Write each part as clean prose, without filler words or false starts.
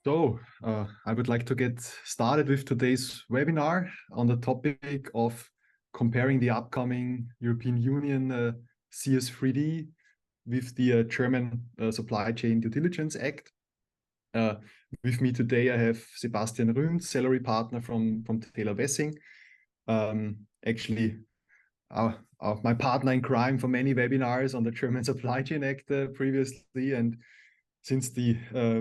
I would like to get started with today's webinar on the topic of comparing the upcoming European Union CS3D with the German Supply Chain Due Diligence Act. With me today, I have Sebastian Rünz, salary partner from Taylor Wessing. Actually, my partner in crime for many webinars on the German Supply Chain Act previously. And since the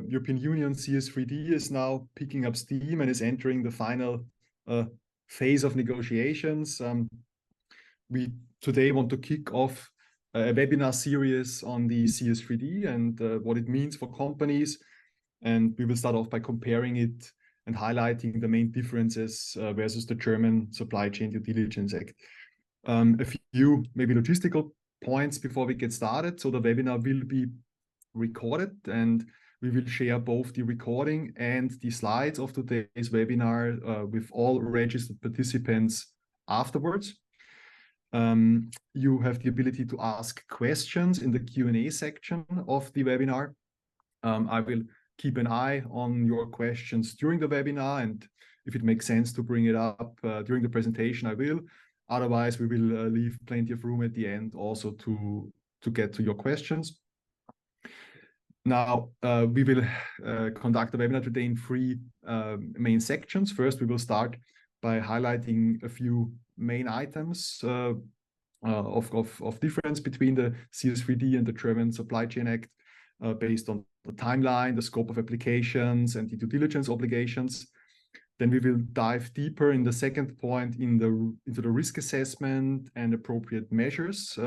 European Union CS3D is now picking up steam and is entering the final phase of negotiations, we today want to kick off a webinar series on the CS3D and what it means for companies. And we will start off by comparing it and highlighting the main differences versus the German Supply Chain Due Diligence Act. A few maybe logistical points before we get started. So the webinar will be recorded and we will share both the recording and the slides of today's webinar with all registered participants afterwards. You have the ability to ask questions in the Q&A section of the webinar. I will keep an eye on your questions during the webinar, and if it makes sense to bring it up during the presentation, I will. Otherwise, we will leave plenty of room at the end also to get to your questions. Now, we will conduct the webinar today in three main sections. First, we will start by highlighting a few main items of difference between the CS3D and the German Supply Chain Act based on the timeline, the scope of applications, and the due diligence obligations. Then we will dive deeper in the second point into the risk assessment and appropriate measures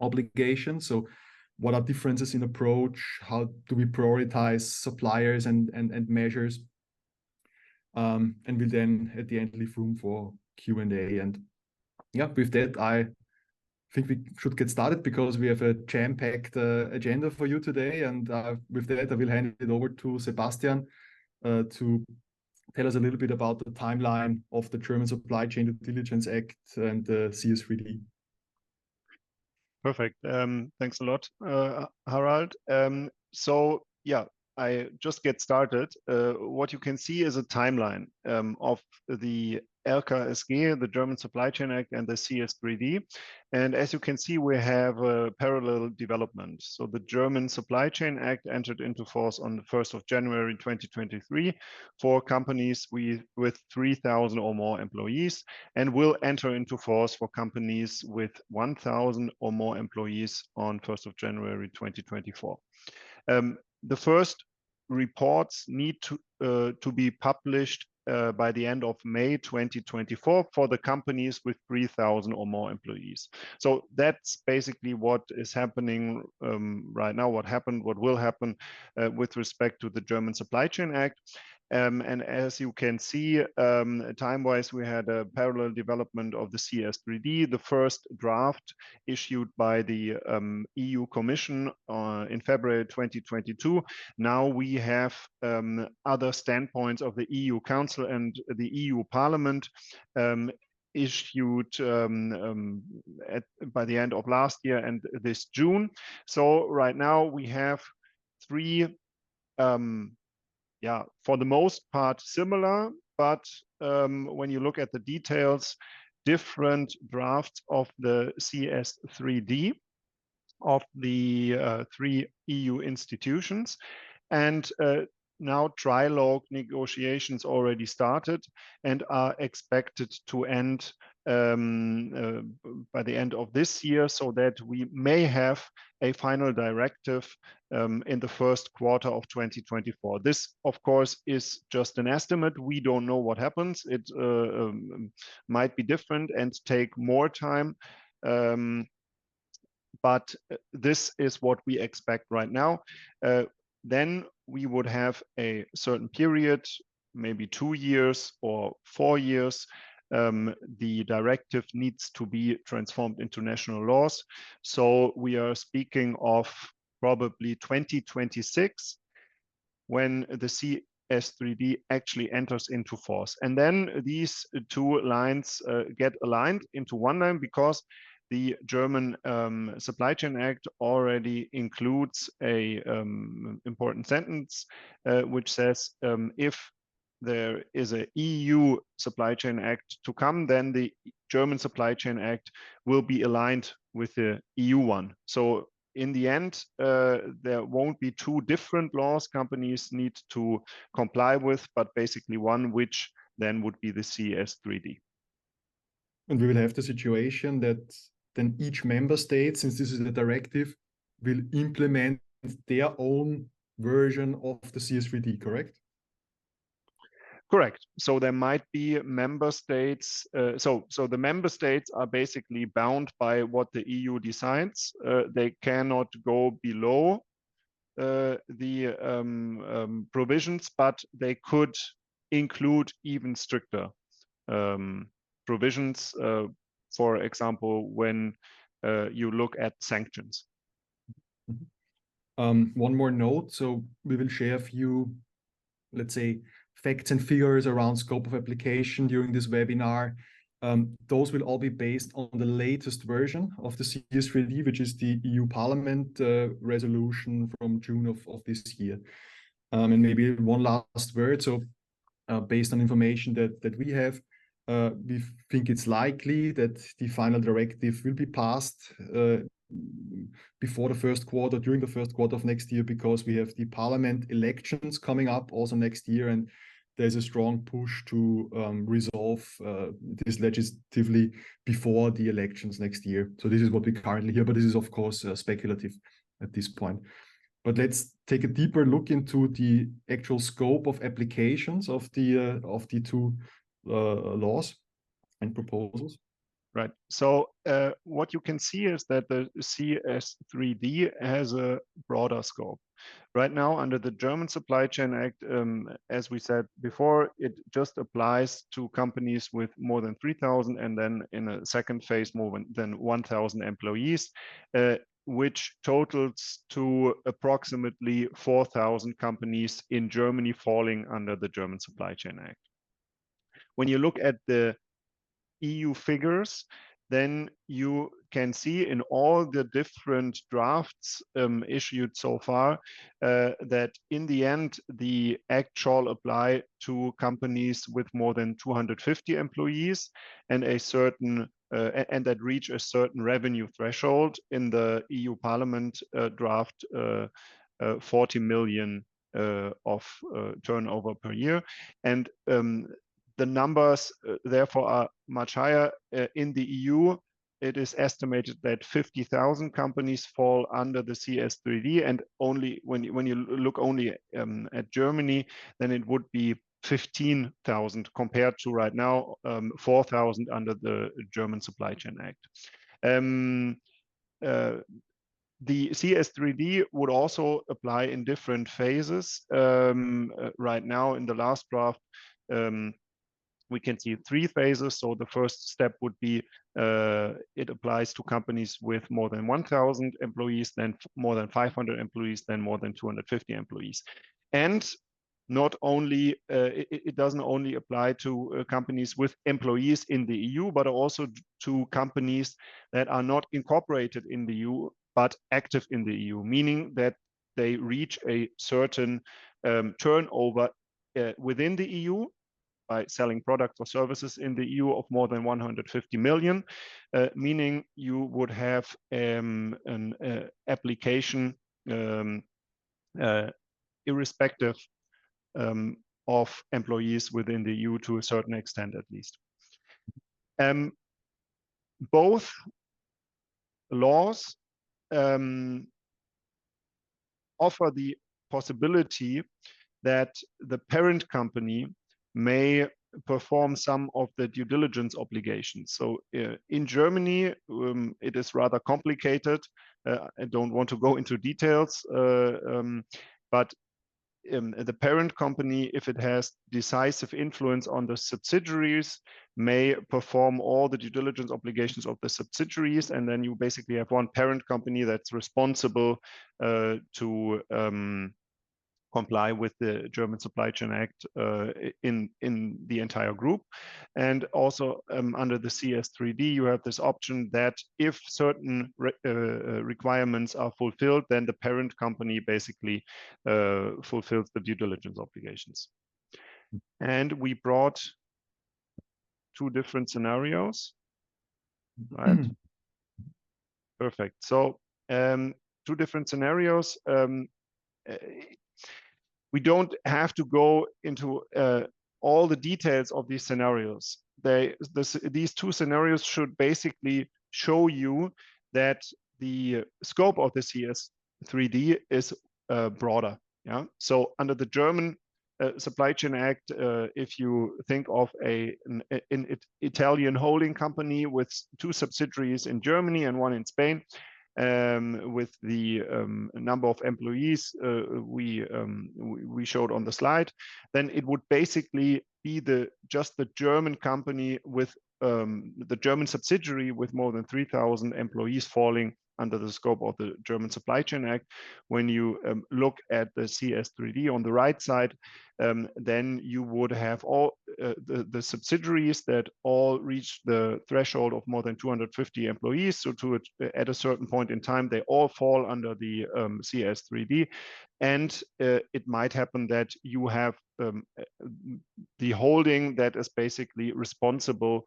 obligations. So what are differences in approach? How do we prioritize suppliers and measures? And we'll then at the end leave room for Q&A. And yeah, with that, I think we should get started because we have a jam-packed agenda for you today. And with that, I will hand it over to Sebastian to tell us a little bit about the timeline of the German Supply Chain Due Diligence Act and the CS3D. Perfect. Thanks a lot, Harald. So yeah, I just get started. What you can see is a timeline of the LkSG, the German Supply Chain Act, and the CS3D. And as you can see, we have a parallel development. So the German Supply Chain Act entered into force on the 1st of January 2023 for companies with 3,000 or more employees, and will enter into force for companies with 1,000 or more employees on 1st of January 2024. The first reports need to be published by the end of May 2024 for the companies with 3,000 or more employees. So that's basically what is happening right now, what happened, what will happen with respect to the German Supply Chain Act. And as you can see, time-wise, we had a parallel development of the CS3D, the first draft issued by the EU Commission in February 2022. Now we have other standpoints of the EU Council and the EU Parliament issued by the end of last year and this June. So right now we have three for the most part similar, but when you look at the details, different drafts of the CS3D of the three EU institutions. And now trilogue negotiations already started and are expected to end by the end of this year, so that we may have a final directive in the first quarter of 2024. This, of course, is just an estimate. We don't know what happens. It might be different and take more time. But this is what we expect right now. Then we would have a certain period, maybe 2 years or 4 years. The directive needs to be transformed into national laws. So we are speaking of probably 2026 when the CS3D actually enters into force. And then these two lines get aligned into one line, because the German Supply Chain Act already includes a important sentence which says if there is a EU Supply Chain Act to come, then the German Supply Chain Act will be aligned with the EU one. So in the end, there won't be two different laws companies need to comply with, but basically one which then would be the CS3D. And we will have the situation that then each member state, since this is a directive, will implement their own version of the CS3D, correct? Correct. So there might be member states. So the member states are basically bound by what the EU decides. They cannot go below the provisions, but they could include even stricter provisions. For example, when you look at sanctions. One more note. So we will share a few, let's say, facts and figures around scope of application during this webinar. Those will all be based on the latest version of the CS3D, which is the EU Parliament resolution from June of this year. And maybe one last word. So based on information that we have, we think it's likely that the final directive will be passed before the first quarter, during the first quarter of next year, because we have the parliament elections coming up also next year, and there's a strong push to resolve this legislatively before the elections next year. So this is what we currently hear, but this is of course speculative at this point. But let's take a deeper look into the actual scope of applications of the two laws and proposals. Right. So what you can see is that the CS3D has a broader scope. Right now, under the German Supply Chain Act, as we said before, it just applies to companies with more than 3,000, and then in a second phase, more than 1,000 employees, which totals to approximately 4,000 companies in Germany falling under the German Supply Chain Act. When you look at the EU figures, then you can see in all the different drafts issued so far that in the end, the act shall apply to companies with more than 250 employees and a certain and that reach a certain revenue threshold. In the EU Parliament draft, 40 million of turnover per year. And the numbers, therefore, are much higher. In the EU, it is estimated that 50,000 companies fall under the CS3D, and only when you look only at Germany, then it would be 15,000 compared to right now 4,000 under the German Supply Chain Act. The CS3D would also apply in different phases. Right now, in the last draft, we can see 3 phases. So the first step would be it applies to companies with more than 1,000 employees, then more than 500 employees, then more than 250 employees. And not only, it doesn't only apply to companies with employees in the EU, but also to companies that are not incorporated in the EU, but active in the EU, meaning that they reach a certain turnover within the EU by selling products or services in the EU of more than 150 million, meaning you would have an application irrespective of employees within the EU to a certain extent at least. Both laws offer the possibility that the parent company may perform some of the due diligence obligations. So in Germany, it is rather complicated. I don't want to go into details, but the parent company, if it has decisive influence on the subsidiaries, may perform all the due diligence obligations of the subsidiaries, and then you basically have one parent company that's responsible to comply with the German Supply Chain Act in the entire group. And also under the CS3D, you have this option that if certain requirements are fulfilled, then the parent company basically fulfills the due diligence obligations. And we brought two different scenarios, right? Perfect. So two different scenarios. We don't have to go into all the details of these scenarios. These two scenarios should basically show you that the scope of the CS3D is broader. Yeah. So under the German Supply Chain Act, if you think of an Italian holding company with two subsidiaries in Germany and one in Spain, with the number of employees we showed on the slide, then it would basically be just the German company with the German subsidiary with more than 3,000 employees falling under the scope of the German Supply Chain Act. When you look at the CS3D on the right side, then you would have all the subsidiaries that all reach the threshold of more than 250 employees. So at a certain point in time, they all fall under the CS3D. And it might happen that you have the holding that is basically responsible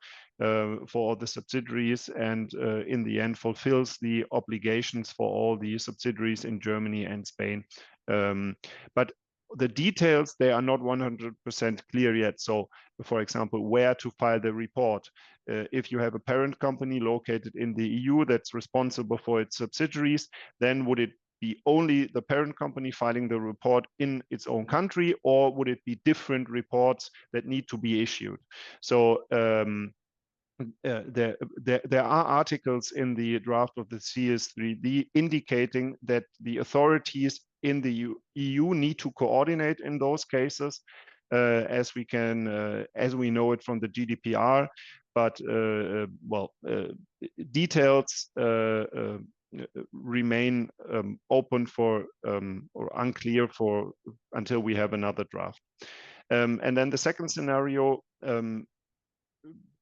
for the subsidiaries and in the end fulfills the obligations for all the subsidiaries in Germany and Spain. But the details, they are not 100% clear yet. So, for example, where to file the report. If you have a parent company located in the EU that's responsible for its subsidiaries, then would it be only the parent company filing the report in its own country, or would it be different reports that need to be issued? So there are articles in the draft of the CS3D indicating that the authorities in the EU need to coordinate in those cases, as we know it from the GDPR. But details remain open for or unclear for until we have another draft. And then the second scenario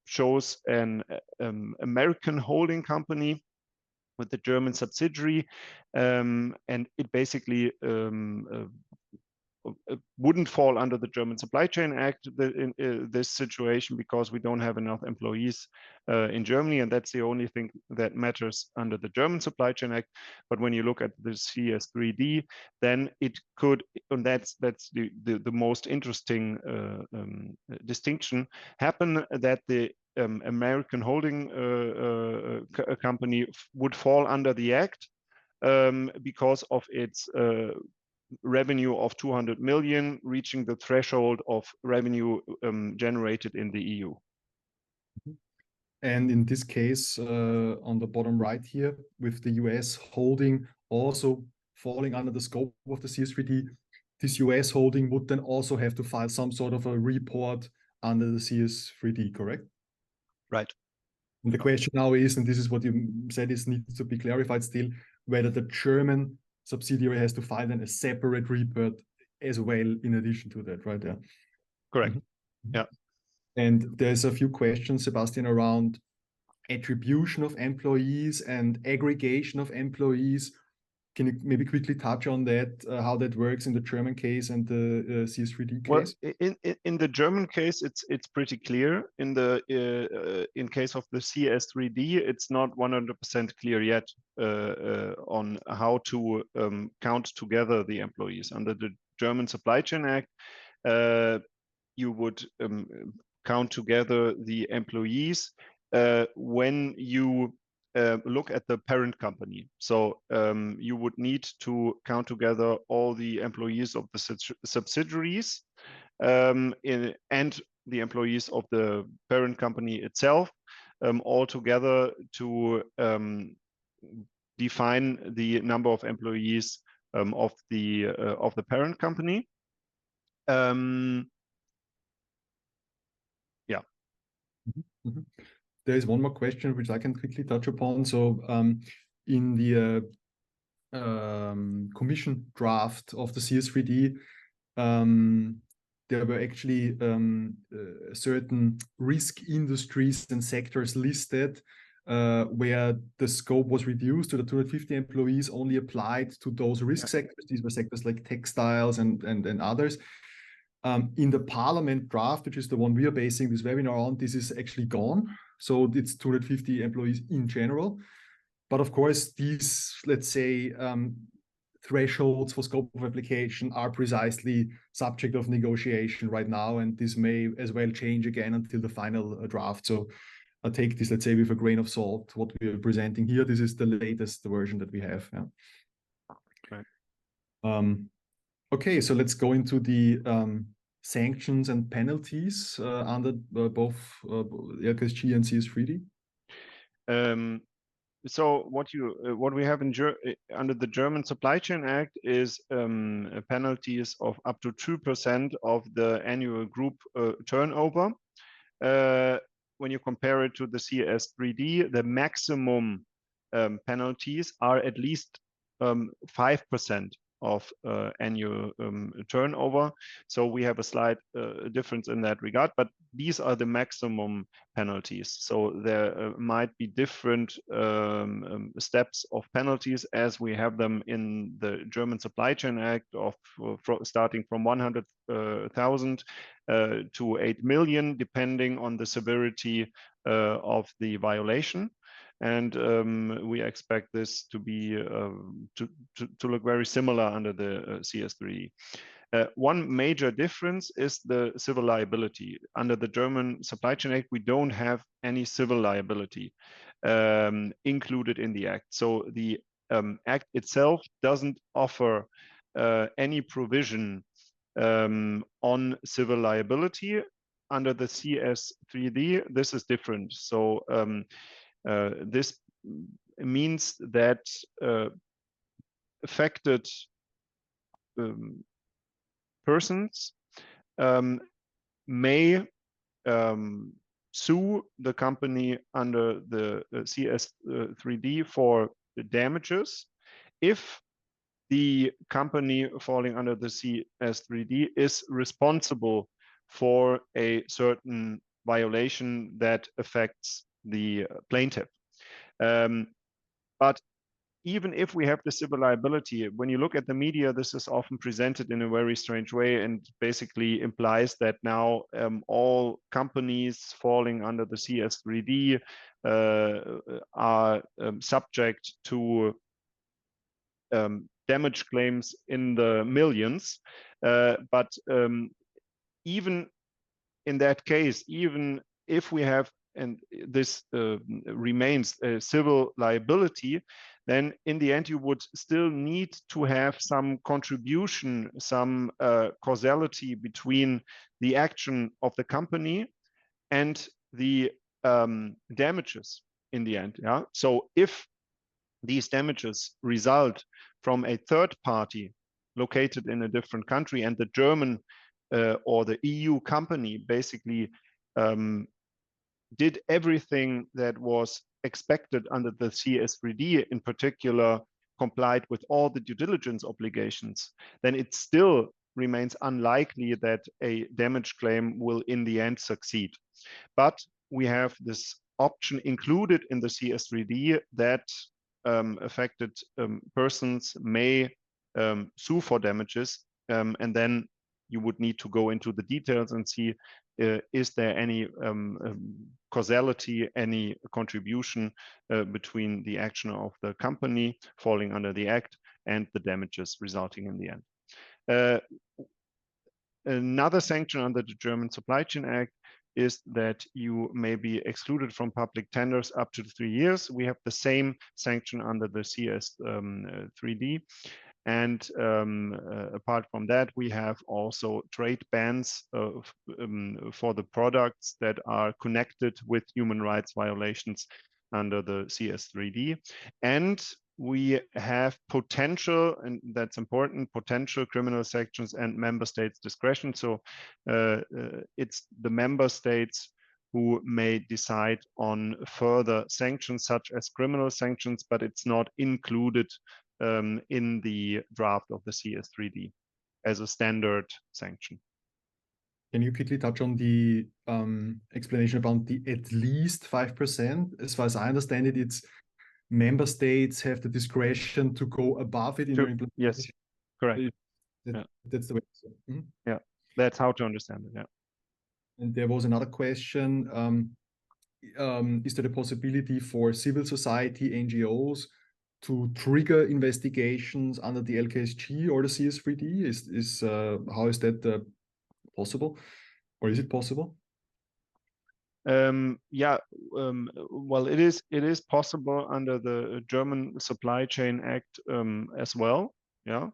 shows an American holding company with the German subsidiary, and it basically wouldn't fall under the German Supply Chain Act in this situation, because we don't have enough employees in Germany, and that's the only thing that matters under the German Supply Chain Act. But when you look at the CS3D, then it could, and that's the most interesting distinction, happen that the American holding company would fall under the act because of its revenue of 200 million, reaching the threshold of revenue generated in the EU. And in this case, on the bottom right here, with the US holding also falling under the scope of the CS3D, this US holding would then also have to file some sort of a report under the CS3D, correct? Right. And the question now is, and this is what you said, is needs to be clarified still, whether the German subsidiary has to file then a separate report as well in addition to that, right? Yeah. Correct. Mm-hmm. Yeah. And there's a few questions, Sebastian, around attribution of employees and aggregation of employees. Can you maybe quickly touch on that, how that works in the German case and the CS3D case? Well, in the German case, it's pretty clear. In case of the CS3D, it's not 100% clear yet on how to count together the employees. Under the German Supply Chain Act, you would count together the employees when you look at the parent company. So you would need to count together all the employees of the subsidiaries and the employees of the parent company itself, all together to define the number of employees of the parent company. Yeah. Mm-hmm. There is one more question which I can quickly touch upon. So in the commission draft of the CS3D, there were actually certain risk industries and sectors listed where the scope was reduced to the 250 employees, only applied to those risk sectors. These were sectors like textiles and others. In the Parliament draft, which is the one we are basing this webinar on, this is actually gone. So it's 250 employees in general. But of course, these, let's say, thresholds for scope of application are precisely subject of negotiation right now, and this may as well change again until the final draft. So I take this, let's say, with a grain of salt, what we are presenting here. This is the latest version that we have. Yeah. Right. Okay, so let's go into the sanctions and penalties under both LkSG and CS3D. So what we have in under the German Supply Chain Act is penalties of up to 2% of the annual group turnover. When you compare it to the CS3D, the maximum penalties are at least 5% of annual turnover. So we have a slight difference in that regard, but these are the maximum penalties. So there might be different steps of penalties as we have them in the German Supply Chain Act of starting from 100,000 to 8 million, depending on the severity of the violation. And we expect this to be to look very similar under the CS3. One major difference is the civil liability. Under the German Supply Chain Act, we don't have any civil liability included in the act. So the act itself doesn't offer any provision on civil liability. Under the CS3D, this is different. So this means that affected persons may sue the company under the CS3D for damages if the company falling under the CS3D is responsible for a certain violation that affects the plaintiff. But even if we have the civil liability, when you look at the media, this is often presented in a very strange way and basically implies that now all companies falling under the CS3D are subject to damage claims in the millions. But even in that case, even if we have, and this remains a civil liability, then in the end you would still need to have some contribution, some causality between the action of the company and the damages in the end. Yeah. So if these damages result from a third party located in a different country and the German or the EU company basically did everything that was expected under the CS3D, in particular complied with all the due diligence obligations, then it still remains unlikely that a damage claim will in the end succeed. But we have this option included in the CS3D that affected persons may sue for damages, and then you would need to go into the details and see is there any causality, any contribution between the action of the company falling under the act and the damages resulting in the end. Another sanction under the German Supply Chain Act is that you may be excluded from public tenders up to 3 years. We have the same sanction under the CS3D. And apart from that, we have also trade bans for the products that are connected with human rights violations under the CS3D. And we have potential, and that's important, potential criminal sanctions and member states' discretion. So it's the member states who may decide on further sanctions, such as criminal sanctions, but it's not included in the draft of the CS3D as a standard sanction. Can you quickly touch on the explanation about the at least 5%? As far as I understand it, it's member states have the discretion to go above it in their implementation. Yes, correct. That's the way. Yeah, that's how to understand it. Yeah. And there was another question. Is there the possibility for civil society NGOs to trigger investigations under the LkSG or the CS3D? How is that possible, or is it possible? Well, it is possible under the German Supply Chain Act as well. Yeah,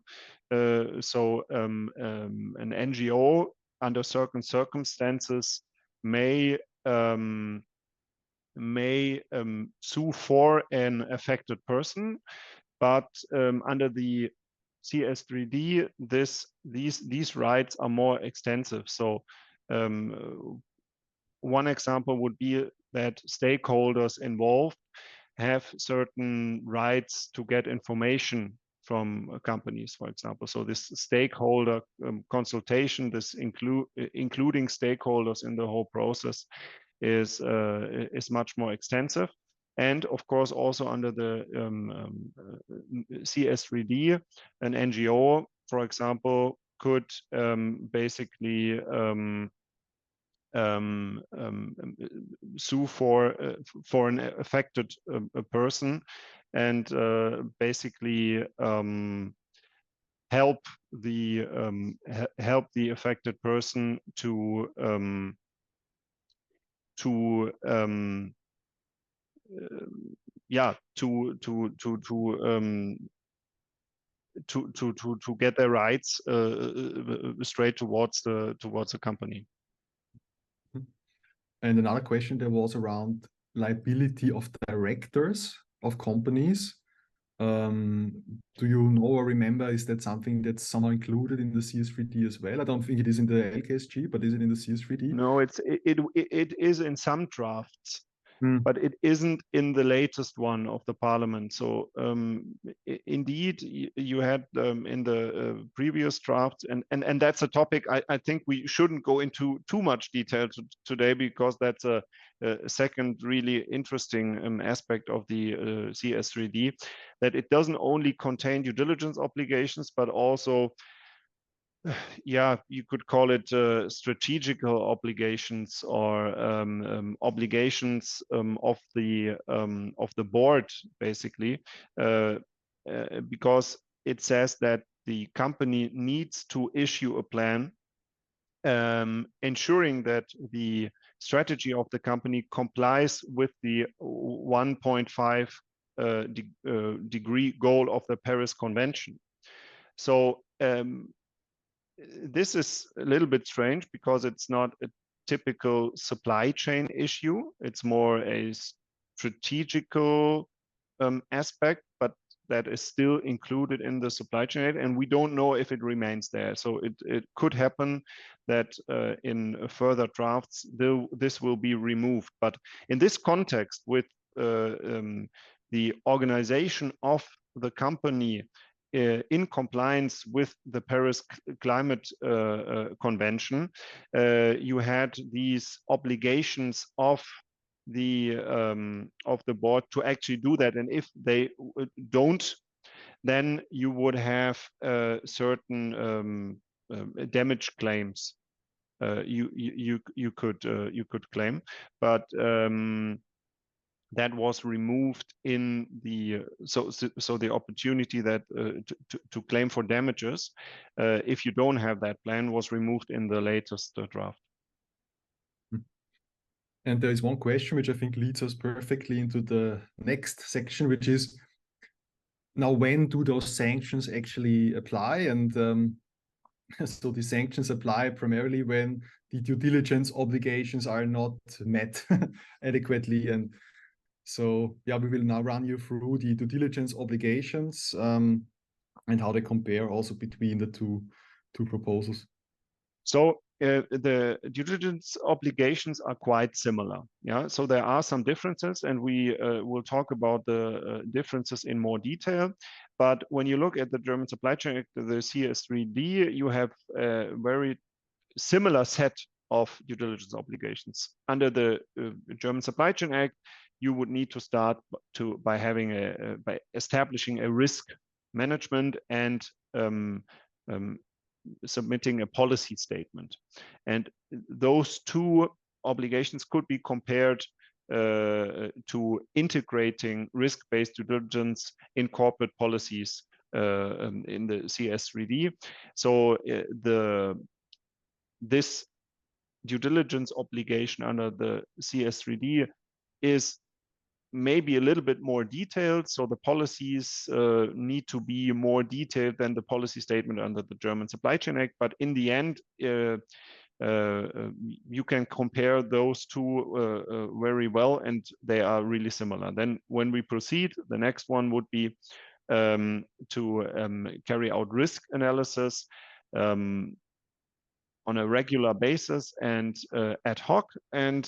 so an NGO under certain circumstances may sue for an affected person, but under the CS3D, these rights are more extensive. So one example would be that stakeholders involved have certain rights to get information from companies, for example. So this stakeholder consultation, including stakeholders in the whole process, is much more extensive. And of course, also under the CS3D, an NGO, for example, could basically sue for an affected person, and basically help the affected person to get their rights straight towards the company. And another question there was around liability of directors of companies. Do you know or remember, is that something that's somehow included in the CS3D as well? I don't think it is in the LkSG, but is it in the CS3D? No, it is in some drafts, but it isn't in the latest one of the parliament. So indeed, you had in the previous draft, and that's a topic I think we shouldn't go into too much detail today, because that's a second really interesting aspect of the CS3D, that it doesn't only contain due diligence obligations, but also, yeah, you could call it strategical obligations, or obligations of the board, basically, because it says that the company needs to issue a plan ensuring that the strategy of the company complies with the 1.5 degree goal of the Paris Convention. So this is a little bit strange, because it's not a typical supply chain issue. It's more a strategical aspect, but that is still included in the supply chain, and we don't know if it remains there. So it could happen that in further drafts, this will be removed. But in this context, with the organization of the company in compliance with the Paris Climate Convention, you had these obligations of the board to actually do that, and if they don't, then you would have certain damage claims you could claim, but that was removed in the so the opportunity that to claim for damages if you don't have that plan was removed in the latest draft. And there is one question which I think leads us perfectly into the next section, which is, now when do those sanctions actually apply? And so the sanctions apply primarily when the due diligence obligations are not met adequately. And so, yeah, we will now run you through the due diligence obligations and how they compare also between the two proposals. So the due diligence obligations are quite similar. Yeah, so there are some differences, and we will talk about the differences in more detail. But when you look at the German Supply Chain Act, the CS3D, you have a very similar set of due diligence obligations. Under the German Supply Chain Act, you would need to start by having by establishing a risk management and submitting a policy statement. And those two obligations could be compared to integrating risk-based due diligence in corporate policies in the CS3D. So this due diligence obligation under the CS3D is maybe a little bit more detailed. So the policies need to be more detailed than the policy statement under the German Supply Chain Act. But in the end, you can compare those two very well, and they are really similar. Then when we proceed, the next one would be to carry out risk analysis on a regular basis and ad hoc. And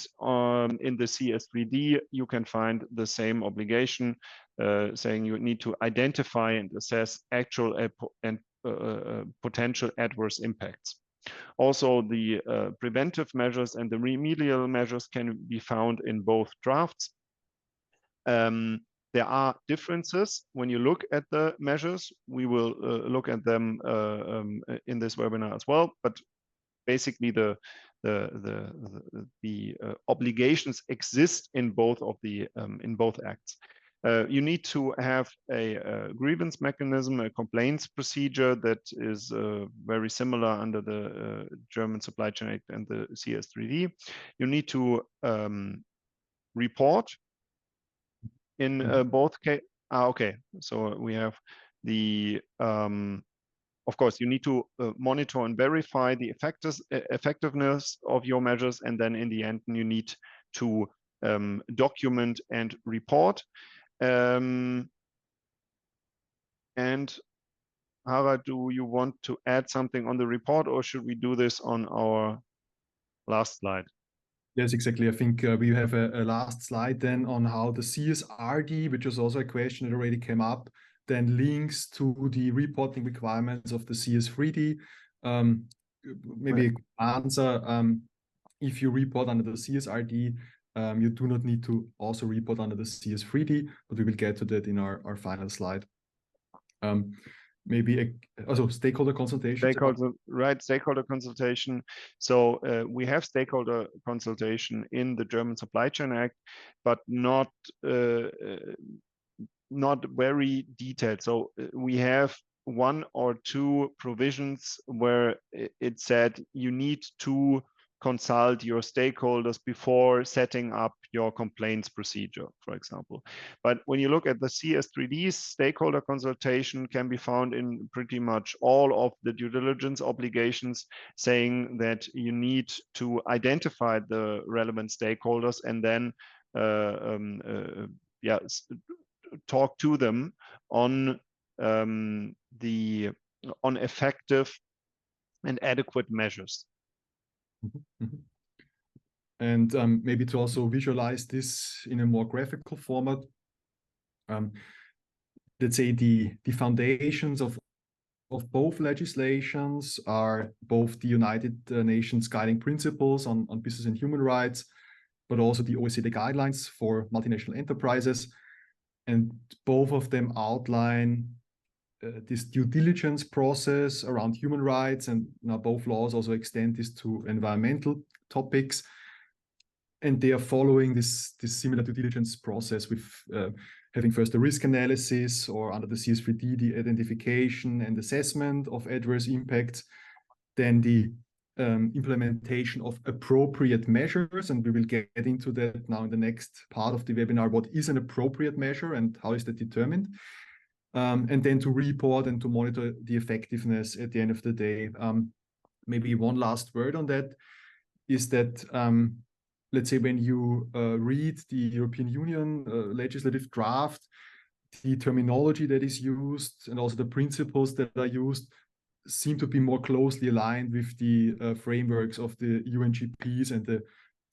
in the CS3D, you can find the same obligation, saying you need to identify and assess actual and potential adverse impacts. Also, the preventive measures and the remedial measures can be found in both drafts. There are differences when you look at the measures. We will look at them in this webinar as well, but basically the obligations exist in both of the in both acts. You need to have a grievance mechanism, a complaints procedure that is very similar under the German Supply Chain Act and the CS3D. You need to report in both cases. Okay, so we have the of course, you need to monitor and verify the effectiveness of your measures, and then in the end, you need to document and report. And Harald, do you want to add something on the report, or should we do this on our last slide? Yes, exactly. I think we have a last slide then on how the CSRD, which was also a question that already came up, then links to the reporting requirements of the CS3D. Maybe an answer, if you report under the CSRD, you do not need to also report under the CS3D, but we will get to that in our final slide. Maybe also stakeholder consultation. Stakeholder consultation. So we have stakeholder consultation in the German Supply Chain Act, but not very detailed. So we have one or two provisions where it said you need to consult your stakeholders before setting up your complaints procedure, for example. But when you look at the CS3D, stakeholder consultation can be found in pretty much all of the due diligence obligations, saying that you need to identify the relevant stakeholders and then talk to them on effective and adequate measures. And maybe to also visualize this in a more graphical format, let's say the foundations of both legislations are both the United Nations guiding principles on business and human rights, but also the OECD guidelines for multinational enterprises. And both of them outline this due diligence process around human rights, and now both laws also extend this to environmental topics. And they are following this similar due diligence process with having first the risk analysis, or under the CS3D, the identification and assessment of adverse impacts, then the implementation of appropriate measures. And we will get into that now in the next part of the webinar. What is an appropriate measure and how is that determined? And then to report and to monitor the effectiveness at the end of the day. Maybe one last word on that is that, let's say when you read the European Union legislative draft, the terminology that is used and also the principles that are used seem to be more closely aligned with the frameworks of the UNGPs and the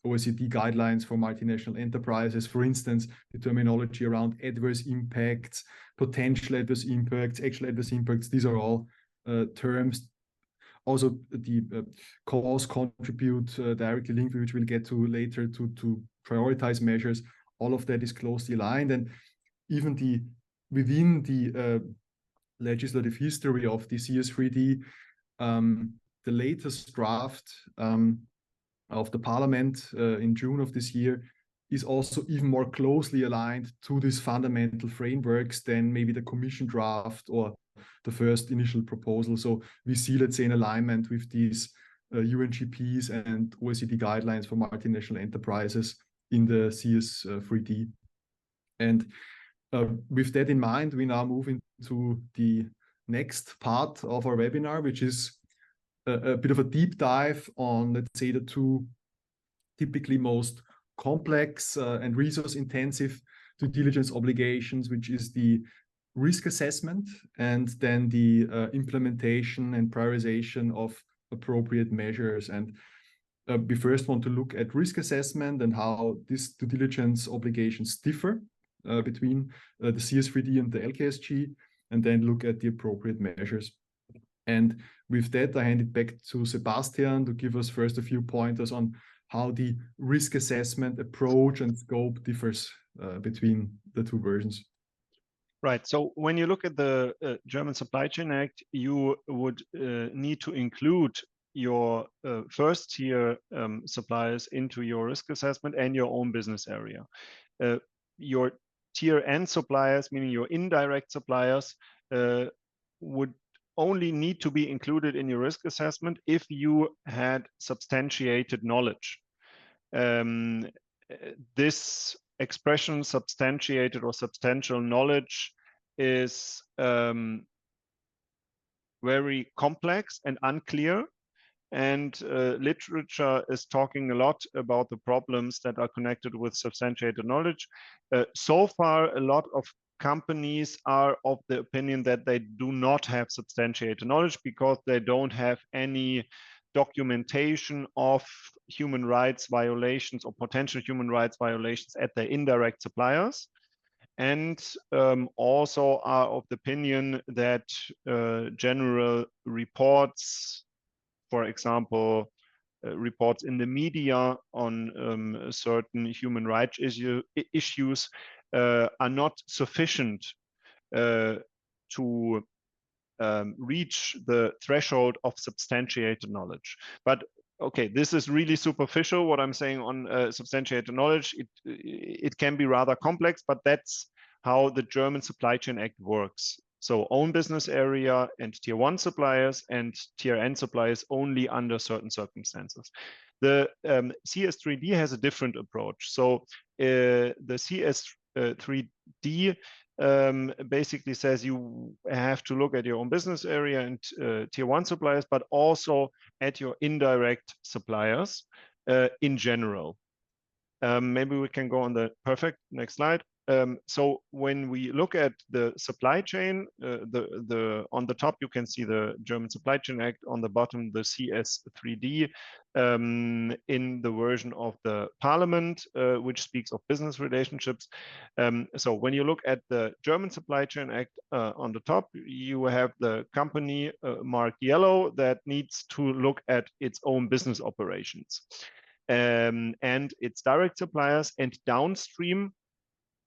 OECD guidelines for multinational enterprises. For instance, the terminology around adverse impacts, potential adverse impacts, actual adverse impacts, these are all terms. Also, the cause, contribute, directly linked, which we'll get to later, to prioritize measures. All of that is closely aligned. And even within the legislative history of the CS3D, the latest draft of the Parliament in June of this year is also even more closely aligned to these fundamental frameworks than maybe the Commission draft or the first initial proposal. So we see, let's say, an alignment with these UNGPs and OECD guidelines for multinational enterprises in the CS3D. And with that in mind, we now move into the next part of our webinar, which is a bit of a deep dive on, let's say, the two typically most complex and resource-intensive due diligence obligations, which is the risk assessment and then the implementation and prioritization of appropriate measures. And we first want to look at risk assessment and how these due diligence obligations differ between the CS3D and the LkSG, and then look at the appropriate measures. And with that, I hand it back to Sebastian to give us first a few pointers on how the risk assessment approach and scope differs between the two versions. Right. So when you look at the German Supply Chain Act, you would need to include your first tier suppliers into your risk assessment and your own business area. Your tier N suppliers, meaning your indirect suppliers, would only need to be included in your risk assessment if you had substantiated knowledge. This expression, substantiated or substantial knowledge, is very complex and unclear. And literature is talking a lot about the problems that are connected with substantiated knowledge. So far, a lot of companies are of the opinion that they do not have substantiated knowledge because they don't have any documentation of human rights violations or potential human rights violations at their indirect suppliers. And also are of the opinion that general reports, for example, reports in the media on certain human rights issues are not sufficient to reach the threshold of substantiated knowledge. But okay, this is really superficial, what I'm saying on substantiated knowledge. It can be rather complex, but that's how the German Supply Chain Act works. So own business area and tier 1 suppliers and tier N suppliers only under certain circumstances. The CS3D has a different approach. So the CS3D basically says you have to look at your own business area and tier 1 suppliers, but also at your indirect suppliers in general. Maybe we can go on the perfect next slide. So when we look at the supply chain, on the top you can see the German Supply Chain Act, on the bottom the CS3D in the version of the Parliament, which speaks of business relationships. So when you look at the German Supply Chain Act on the top, you have the company marked yellow that needs to look at its own business operations and its direct suppliers and downstream.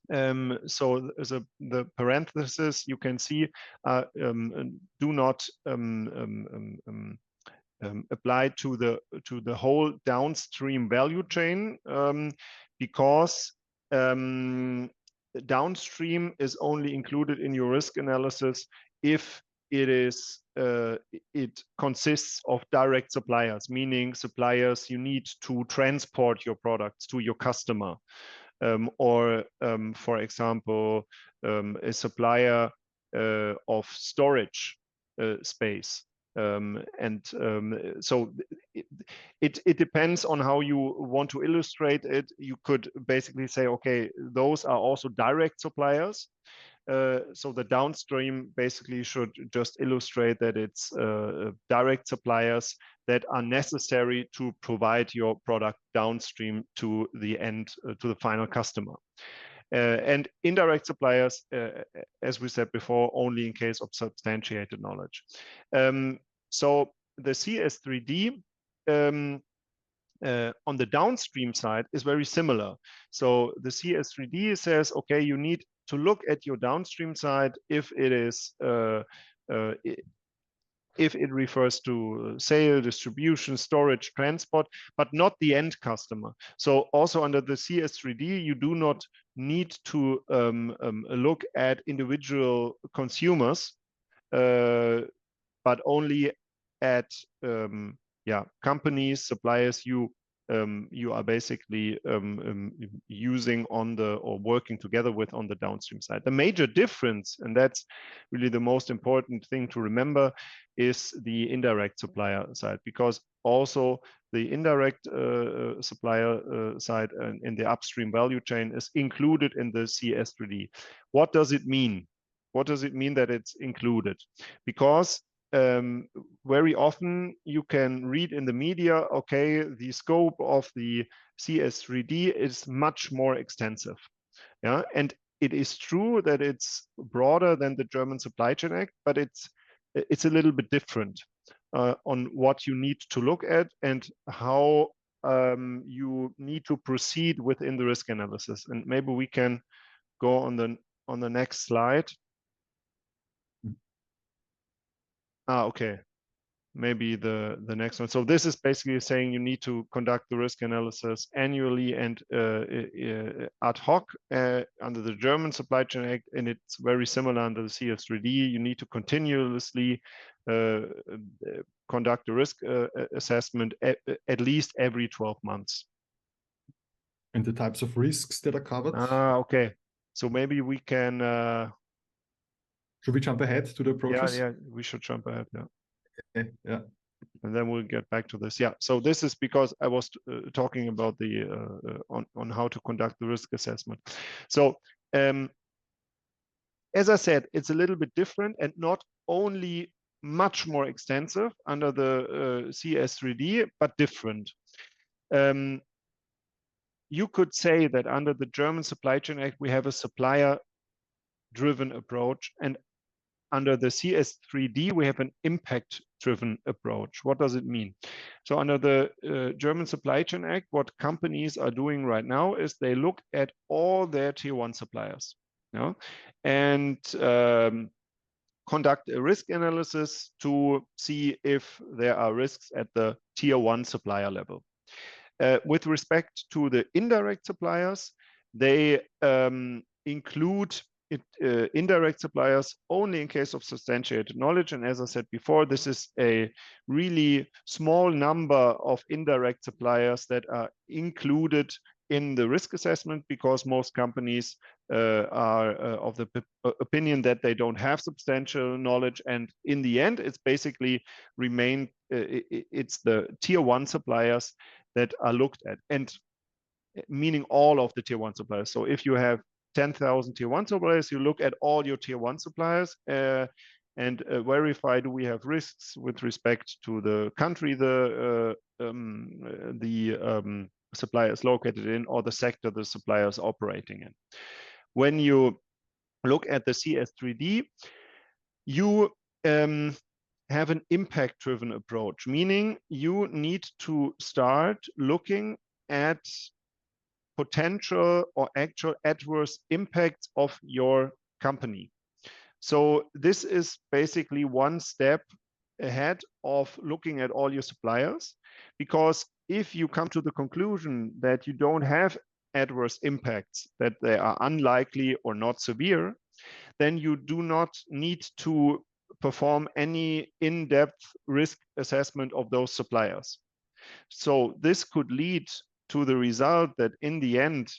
So the parentheses you can see do not apply to the whole downstream value chain because downstream is only included in your risk analysis if it consists of direct suppliers, meaning suppliers you need to transport your products to your customer. Or, for example, a supplier of storage space. So it depends on how you want to illustrate it. You could basically say, okay, those are also direct suppliers. So the downstream basically should just illustrate that it's direct suppliers that are necessary to provide your product downstream to the end, to the final customer. And indirect suppliers, as we said before, only in case of substantiated knowledge. So the CS3D on the downstream side is very similar. So the CS3D says, okay, you need to look at your downstream side if it is if it refers to sale, distribution, storage, transport, but not the end customer. So also under the CS3D, you do not need to look at individual consumers, but only at companies, suppliers you are basically using on the, or working together with on the downstream side. The major difference, and that's really the most important thing to remember, is the indirect supplier side, because also the indirect supplier side in the upstream value chain is included in the CS3D. What does it mean? What does it mean that it's included? Because very often you can read in the media, okay, the scope of the CS3D is much more extensive. Yeah, and it is true that it's broader than the German Supply Chain Act, but it's a little bit different on what you need to look at and how you need to proceed within the risk analysis. And maybe we can go on the next slide. Okay, maybe the next one. So this is basically saying you need to conduct the risk analysis annually and ad hoc under the German Supply Chain Act, and it's very similar under the CS3D. You need to continuously conduct a risk assessment at least every 12 months. And the types of risks that are covered? Okay, so maybe we can... Should we jump ahead to the approaches? Yeah, we should jump ahead, yeah. Okay, yeah. And then we'll get back to this. Yeah, so this is because I was talking about the on how to conduct the risk assessment. So as I said, it's a little bit different and not only much more extensive under the CS3D, but different. You could say that under the German Supply Chain Act, we have a supplier-driven approach, and under the CS3D, we have an impact-driven approach. What does it mean? So under the German Supply Chain Act, what companies are doing right now is they look at all their tier 1 suppliers, you know, and conduct a risk analysis to see if there are risks at the tier 1 supplier level. With respect to the indirect suppliers, they include indirect suppliers only in case of substantiated knowledge. And as I said before, this is a really small number of indirect suppliers that are included in the risk assessment, because most companies are of the opinion that they don't have substantial knowledge. And in the end, it's basically it's the tier 1 suppliers that are looked at, and meaning all of the tier 1 suppliers. So if you have 10,000 tier 1 suppliers, you look at all your tier 1 suppliers and verify, do we have risks with respect to the country the supplier is located in, or the sector the supplier is operating in. When you look at the CS3D, you have an impact-driven approach, meaning you need to start looking at potential or actual adverse impacts of your company. So this is basically one step ahead of looking at all your suppliers, because if you come to the conclusion that you don't have adverse impacts, that they are unlikely or not severe, then you do not need to perform any in-depth risk assessment of those suppliers. So this could lead to the result that in the end,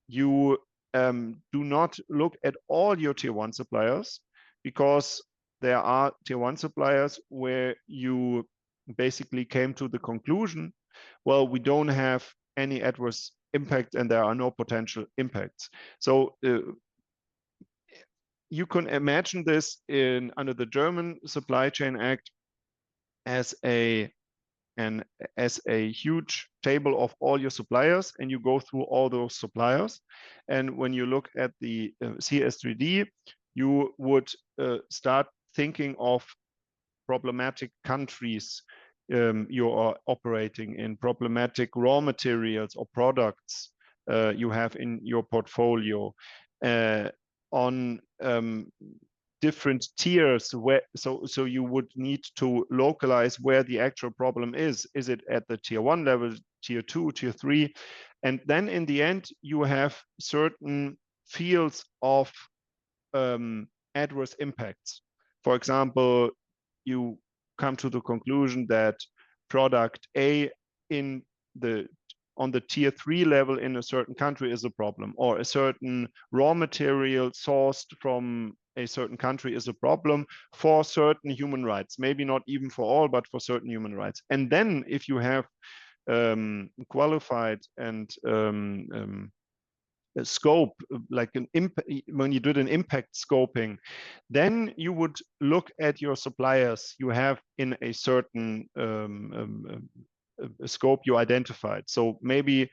you do not look at all your tier 1 suppliers, because there are tier 1 suppliers where you basically came to the conclusion, well, we don't have any adverse impact and there are no potential impacts. So you can imagine this under the German Supply Chain Act as a huge table of all your suppliers, and you go through all those suppliers. And when you look at the CS3D, you would start thinking of problematic countries you are operating in, problematic raw materials or products you have in your portfolio, on different tiers, where so you would need to localize where the actual problem is. Is it at the tier 1 level, tier 2, tier 3? And then in the end, you have certain fields of adverse impacts. For example, you come to the conclusion that product A on the tier 3 level in a certain country is a problem, or a certain raw material sourced from a certain country is a problem for certain human rights, maybe not even for all, but for certain human rights. And then if you have qualified and a scope, like when you did an impact scoping, then you would look at your suppliers you have in a certain scope you identified. So maybe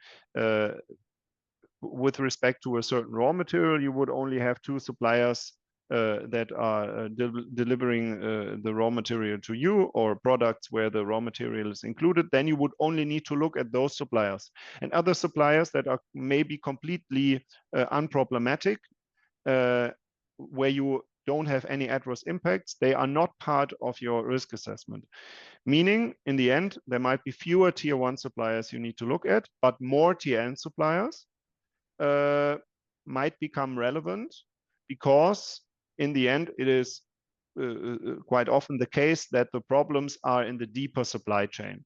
with respect to a certain raw material, you would only have 2 suppliers that are delivering the raw material to you, or products where the raw material is included. Then you would only need to look at those suppliers. And other suppliers that are maybe completely unproblematic, where you don't have any adverse impacts, they are not part of your risk assessment. Meaning, in the end, there might be fewer tier 1 suppliers you need to look at, but more tier N suppliers might become relevant, because in the end, it is quite often the case that the problems are in the deeper supply chain,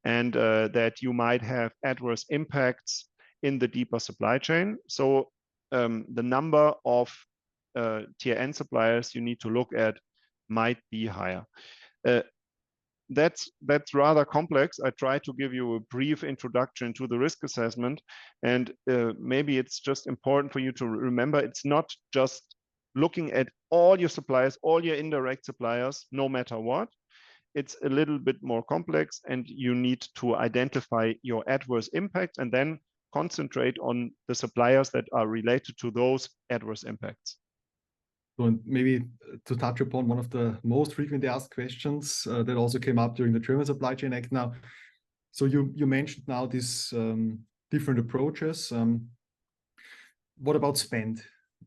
and that you might have adverse impacts in the deeper supply chain. So the number of tier N suppliers you need to look at might be higher. That's rather complex. I try to give you a brief introduction to the risk assessment, and maybe it's just important for you to remember, it's not just looking at all your suppliers, all your indirect suppliers, no matter what. It's a little bit more complex, and you need to identify your adverse impacts and then concentrate on the suppliers that are related to those adverse impacts. So maybe to touch upon one of the most frequently asked questions that also came up during the German Supply Chain Act now. So you mentioned now these different approaches. What about spend?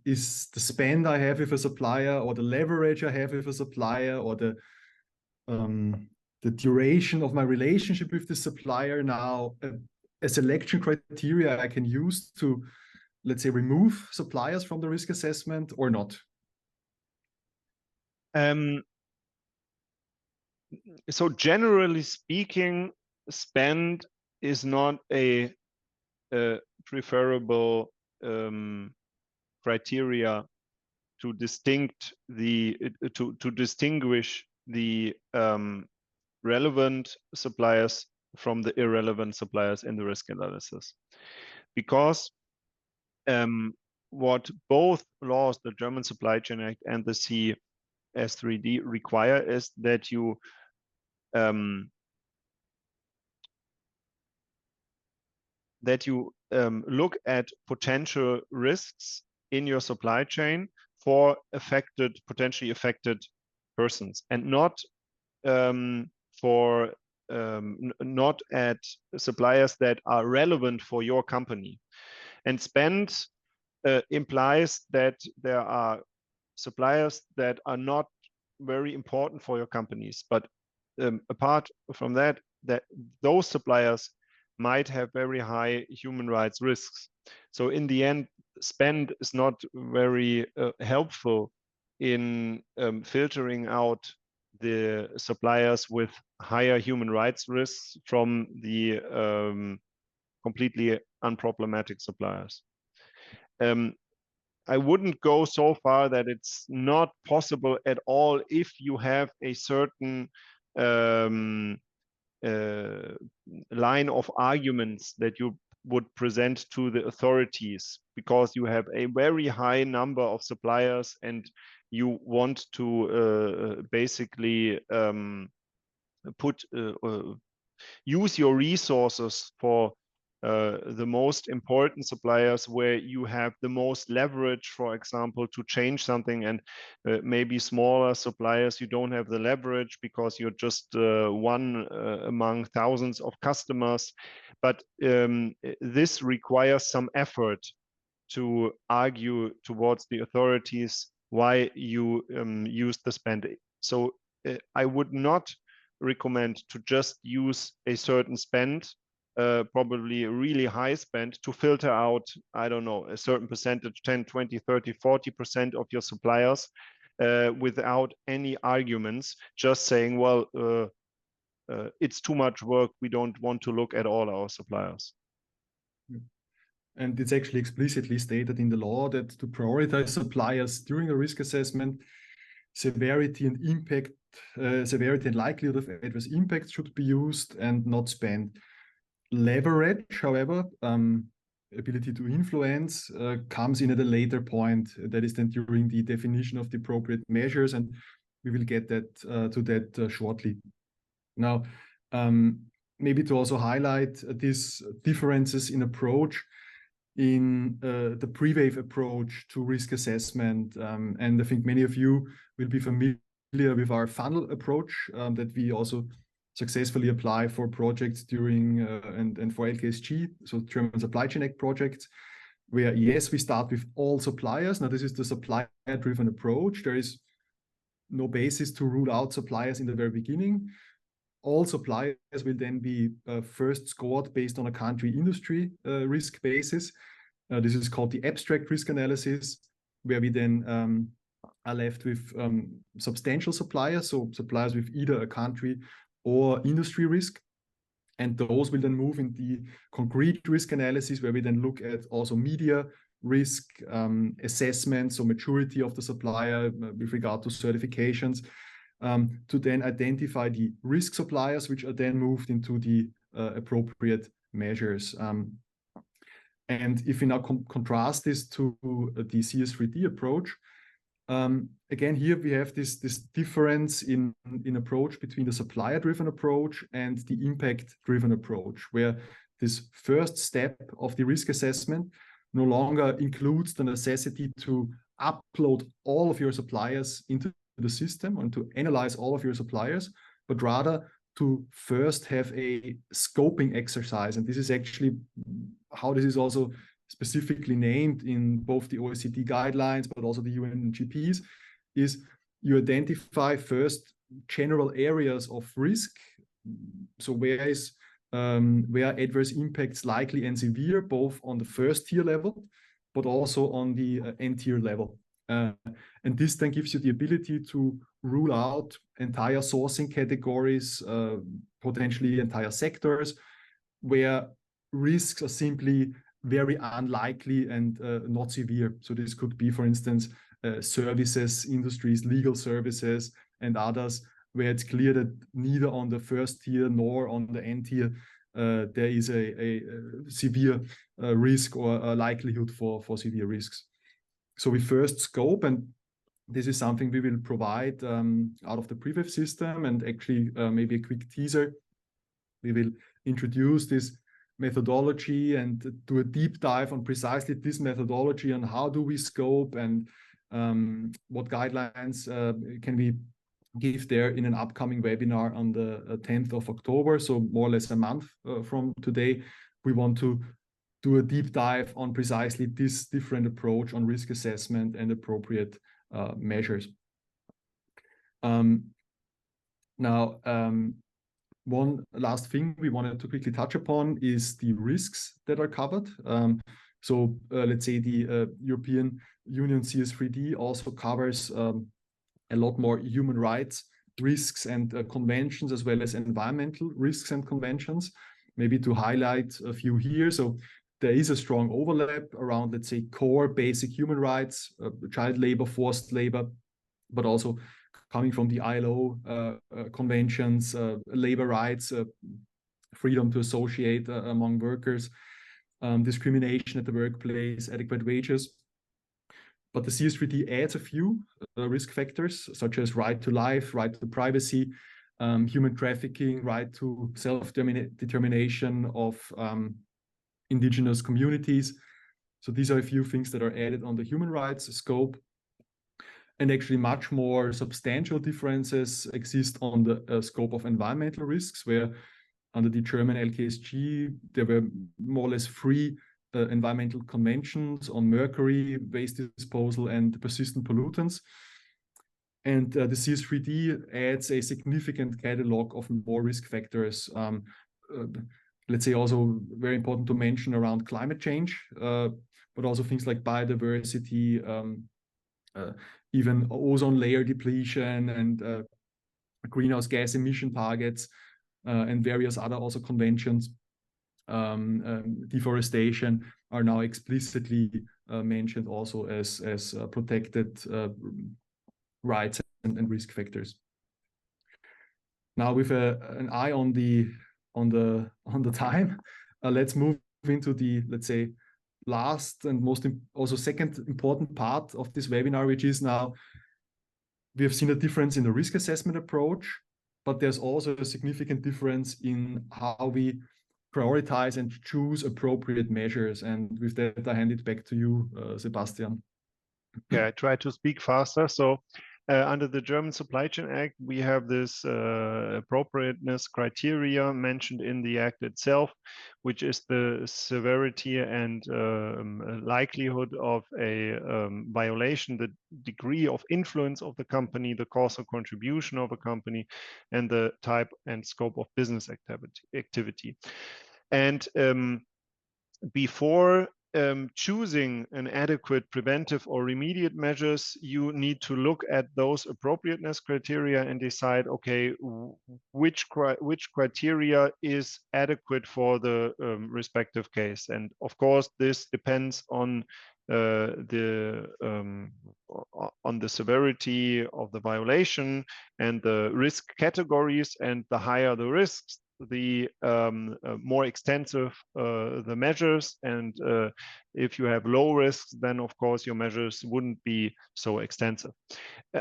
Is the spend I have with a supplier, or the leverage I have with a supplier, or the duration of my relationship with the supplier now a selection criteria I can use to, let's say, remove suppliers from the risk assessment, or not? So generally speaking, spend is not a preferable criteria to distinguish the relevant suppliers from the irrelevant suppliers in the risk analysis, because what both laws, the German Supply Chain Act and the CS3D, require is that you look at potential risks in your supply chain for potentially affected persons, and not not at suppliers that are relevant for your company. And spend implies that there are suppliers that are not very important for your companies, but apart from that, those suppliers might have very high human rights risks. So in the end, spend is not very helpful in filtering out the suppliers with higher human rights risks from the completely unproblematic suppliers. I wouldn't go so far that it's not possible at all if you have a certain line of arguments that you would present to the authorities, because you have a very high number of suppliers and you want to basically use your resources for the most important suppliers where you have the most leverage, for example, to change something, and maybe smaller suppliers, you don't have the leverage because you're just one among thousands of customers. But this requires some effort to argue towards the authorities why you use the spend. So I would not recommend to just use a certain spend, probably a really high spend, to filter out, I don't know, a certain percentage, 10, 20, 30, 40% of your suppliers without any arguments, just saying, well, it's too much work, we don't want to look at all our suppliers. And it's actually explicitly stated in the law that to prioritize suppliers during a risk assessment, severity and impact, severity and likelihood of adverse impact should be used and not spend. Leverage, however, ability to influence, comes in at a later point. That is then during the definition of the appropriate measures, and we will get that to that shortly. Now, maybe to also highlight these differences in approach in the Prewave approach to risk assessment, and I think many of you will be familiar with our funnel approach that we also successfully apply for projects during and for LkSG, so German Supply Chain Act projects, where yes, we start with all suppliers. Now, this is the supplier-driven approach. There is no basis to rule out suppliers in the very beginning. All suppliers will then be first scored based on a country industry risk basis. This is called the abstract risk analysis, where we then are left with substantial suppliers, so suppliers with either a country or industry risk. And those will then move in the concrete risk analysis, where we then look at also media risk assessment, so maturity of the supplier with regard to certifications, to then identify the risk suppliers, which are then moved into the appropriate measures. And if we now contrast this to the CS3D approach, again, here we have this difference in approach between the supplier-driven approach and the impact-driven approach, where this first step of the risk assessment no longer includes the necessity to upload all of your suppliers into the system and to analyze all of your suppliers, but rather to first have a scoping exercise. And this is actually how this is also specifically named in both the OECD guidelines, but also the UNGPs, is you identify first general areas of risk. So where adverse impacts likely and severe, both on the first tier level, but also on the N tier level. And this then gives you the ability to rule out entire sourcing categories, potentially entire sectors, where risks are simply very unlikely and not severe. So this could be, for instance, services, industries, legal services, and others, where it's clear that neither on the first tier nor on the N tier there is a severe risk or a likelihood for severe risks. So we first scope, and this is something we will provide out of the Prewave system. And actually, maybe a quick teaser, we will introduce this methodology and do a deep dive on precisely this methodology and how do we scope and what guidelines can we give there in an upcoming webinar on the 10th of October. So more or less a month from today, we want to do a deep dive on precisely this different approach on risk assessment and appropriate measures. Now, one last thing we wanted to quickly touch upon is the risks that are covered. So let's say the European Union CS3D also covers a lot more human rights risks and conventions, as well as environmental risks and conventions. Maybe to highlight a few here. So there is a strong overlap around, let's say, core basic human rights, child labor, forced labor, but also coming from the ILO labor rights, freedom to associate among workers, discrimination at the workplace, adequate wages. But the CS3D adds a few risk factors, such as right to life, right to privacy, human trafficking, right to self-determination of indigenous communities. So these are a few things that are added on the human rights scope. And actually much more substantial differences exist on the scope of environmental risks, where under the German LkSG, there were more or less three environmental conventions on mercury, waste disposal, and persistent pollutants. And the CS3D adds a significant catalog of more risk factors. Let's say also very important to mention around climate change, but also things like biodiversity, even ozone layer depletion and greenhouse gas emission targets, and various other also conventions. Deforestation are now explicitly mentioned also as protected rights and risk factors. Now, with an eye on the time, let's move into the, let's say, last and also second important part of this webinar, which is now we have seen a difference in the risk assessment approach, but there's also a significant difference in how we prioritize and choose appropriate measures. And with that, I hand it back to you, Sebastian. Yeah, I try to speak faster. So under the German Supply Chain Act, we have this appropriateness criteria mentioned in the act itself, which is the severity and likelihood of a violation, the degree of influence of the company, the causal contribution of a company, and the type and scope of business activity. And before choosing an adequate preventive or remediate measures, you need to look at those appropriateness criteria and decide, okay, which criteria is adequate for the respective case. And of course, this depends on the severity of the violation and the risk categories, and the higher the risks, the more extensive the measures, and if you have low risks, then of course your measures wouldn't be so extensive.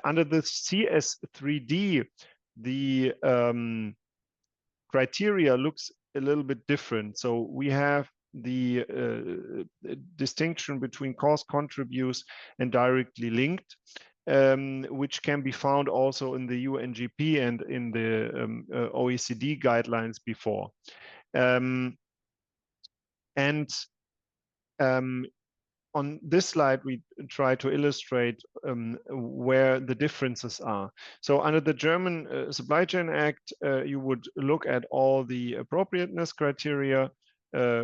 Under the CS3D, the criteria looks a little bit different. So we have the distinction between cause contributes and directly linked, which can be found also in the UNGP and in the OECD guidelines before. On this slide, we try to illustrate where the differences are. So under the German Supply Chain Act, you would look at all the appropriateness criteria,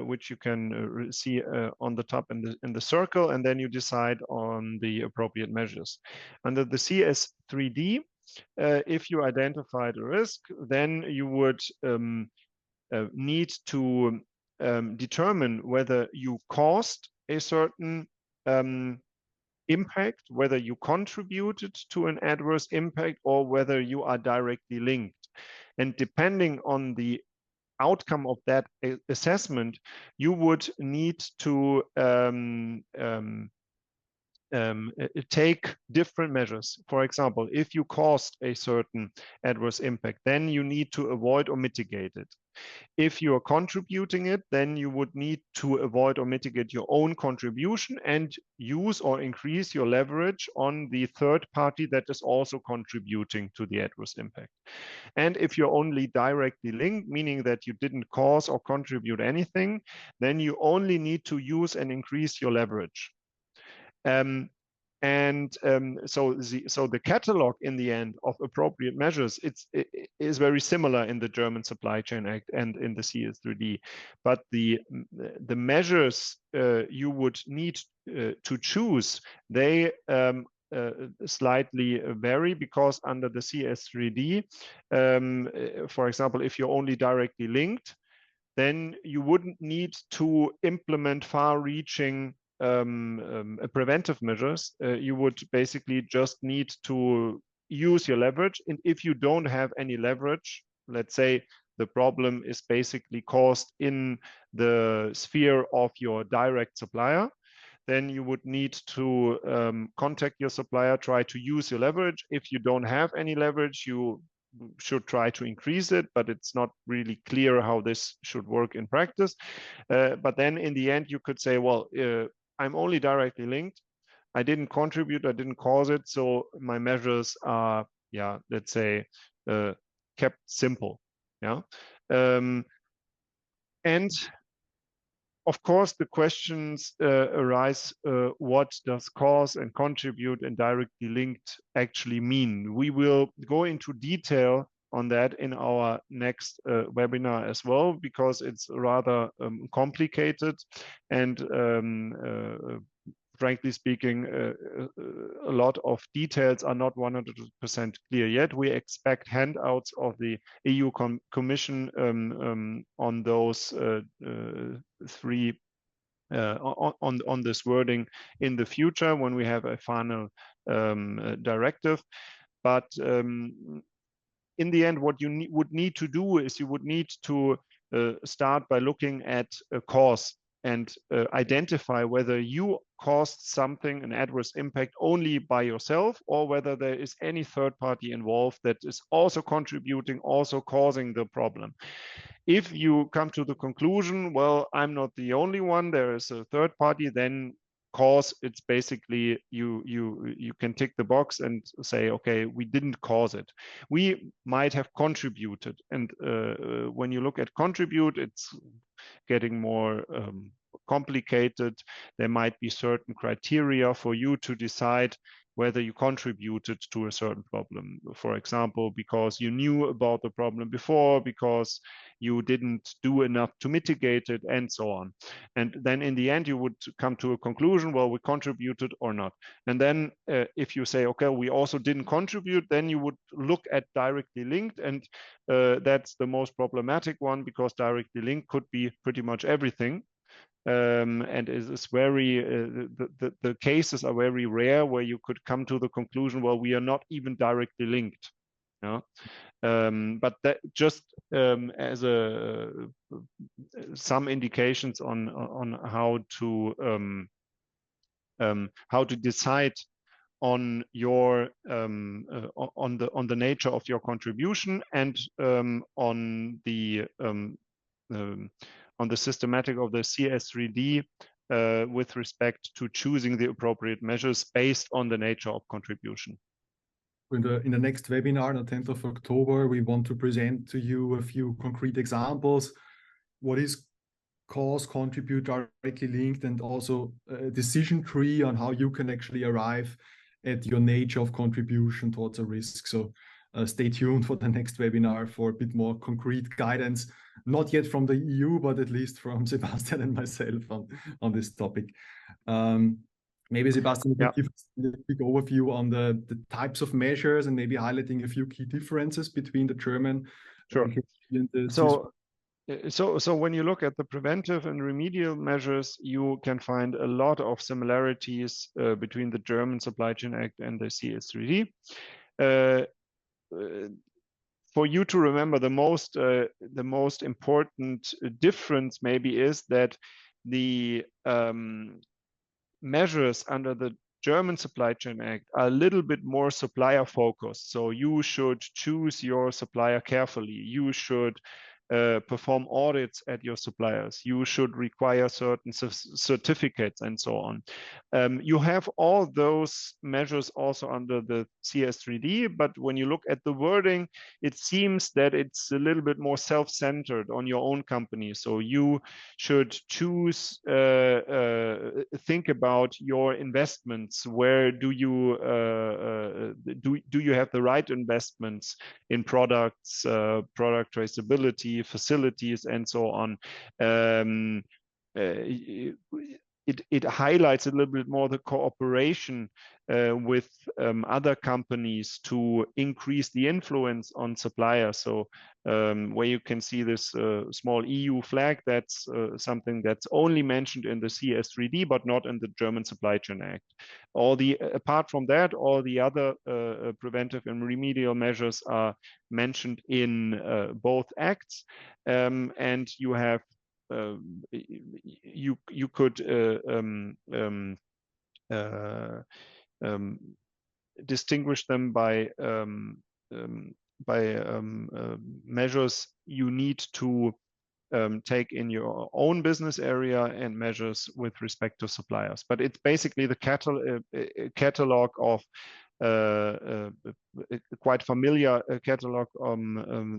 which you can see on the top in the circle, and then you decide on the appropriate measures. Under the CS3D, if you identified a risk, then you would need to determine whether you caused a certain impact, whether you contributed to an adverse impact, or whether you are directly linked. And depending on the outcome of that assessment, you would need to take different measures. For example, if you caused a certain adverse impact, then you need to avoid or mitigate it. If you are contributing it, then you would need to avoid or mitigate your own contribution and use or increase your leverage on the third party that is also contributing to the adverse impact. And if you're only directly linked, meaning that you didn't cause or contribute anything, then you only need to use and increase your leverage. So the catalog in the end of appropriate measures, it is very similar in the German Supply Chain Act and in the CS3D, but the measures you would need to choose, they slightly vary, because under the CS3D, for example, if you're only directly linked, then you wouldn't need to implement far-reaching preventive measures. You would basically just need to use your leverage. And if you don't have any leverage, let's say the problem is basically caused in the sphere of your direct supplier, then you would need to contact your supplier, try to use your leverage. If you don't have any leverage, you should try to increase it, but it's not really clear how this should work in practice. But then in the end, you could say, well, I'm only directly linked. I didn't contribute, I didn't cause it, so my measures are, yeah, let's say, kept simple. Yeah. And of course, the questions arise, what does cause and contribute and directly linked actually mean? We will go into detail on that in our next webinar as well, because it's rather complicated and frankly speaking, a lot of details are not 100% clear yet. We expect handouts of the EU Commission on those three on this wording in the future when we have a final directive. But in the end, what you would need to do is you would need to start by looking at a cause and identify whether you caused something, an adverse impact, only by yourself, or whether there is any third party involved that is also contributing, also causing the problem. If you come to the conclusion, well, I'm not the only one, there is a third party, then cause, it's basically you can tick the box and say, okay, we didn't cause it. We might have contributed. And when you look at contribute, it's getting more complicated. There might be certain criteria for you to decide whether you contributed to a certain problem. For example, because you knew about the problem before, because you didn't do enough to mitigate it, and so on. And then in the end, you would come to a conclusion, well, we contributed or not. And then if you say, okay, we also didn't contribute, then you would look at directly linked, and that's the most problematic one, because directly linked could be pretty much everything. And it is very, the cases are very rare where you could come to the conclusion, well, we are not even directly linked. Yeah? But that just as some indications on how to decide on your on the nature of your contribution, and on the systematic of the CS3D with respect to choosing the appropriate measures based on the nature of contribution. In the next webinar, on the 10th of October, we want to present to you a few concrete examples. What is cause, contribute, directly linked, and also a decision tree on how you can actually arrive at your nature of contribution towards a risk. So stay tuned for the next webinar for a bit more concrete guidance, not yet from the EU, but at least from Sebastian and myself on this topic. Maybe Sebastian, you can give us a quick overview on the types of measures, and maybe highlighting a few key differences between the German and the So when you look at the preventive and remedial measures, you can find a lot of similarities between the German Supply Chain Act and the CS3D. For you to remember, the most important difference maybe is that the measures under the German Supply Chain Act are a little bit more supplier focused. So you should choose your supplier carefully. You should perform audits at your suppliers. You should require certain certificates and so on. You have all those measures also under the CS3D, but when you look at the wording, it seems that it's a little bit more self-centered on your own company. So you should choose, think about your investments. Where do you do you have the right investments in products, product traceability, facilities, and so on. it highlights a little bit more the cooperation with other companies to increase the influence on suppliers. So where you can see this small EU flag, that's something that's only mentioned in the CSDDD, but not in the German Supply Chain Act. Apart from that, all the other preventive and remedial measures are mentioned in both acts, and you have you could distinguish them by measures you need to take in your own business area and measures with respect to suppliers. But it's basically the catalog of quite familiar catalog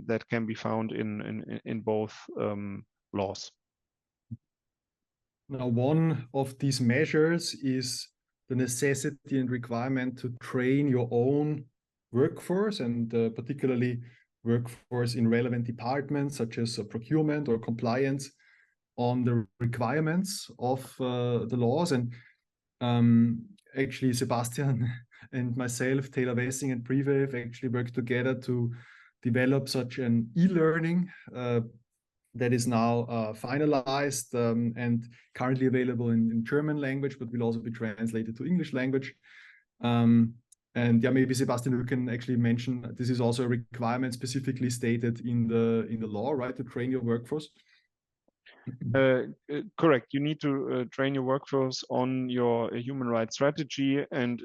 that can be found in both laws. Now, one of these measures is the necessity and requirement to train your own workforce, and particularly workforce in relevant departments such as procurement or compliance, on the requirements of the laws. And actually, Sebastian and myself, Taylor Wessing and Prewave, actually worked together to develop such an e-learning that is now finalized and currently available in German language, but will also be translated to English language. And yeah, maybe Sebastian, you can actually mention this is also a requirement specifically stated in the law, right, to train your workforce. Correct. You need to train your workforce on your human rights strategy, and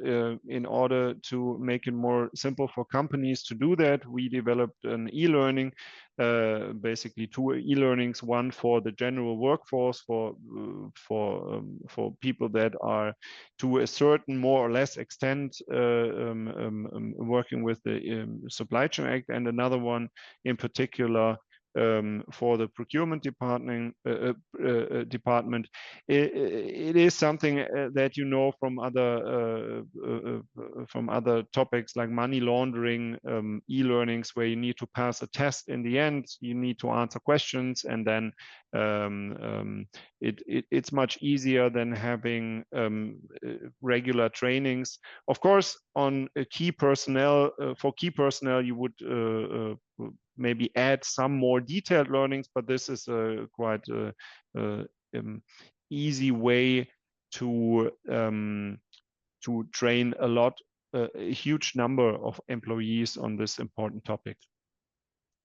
in order to make it more simple for companies to do that, we developed an e-learning, basically two e-learnings, one for the general workforce, for people that are to a certain more or less extent working with the Supply Chain Act, and another one in particular for the procurement department. It is something that you know from other topics like money laundering e-learnings, where you need to pass a test in the end, you need to answer questions, and then it's much easier than having regular trainings. Of course, on key personnel, for key personnel, you would maybe add some more detailed learnings, but this is a quite easy way to train a huge number of employees on this important topic.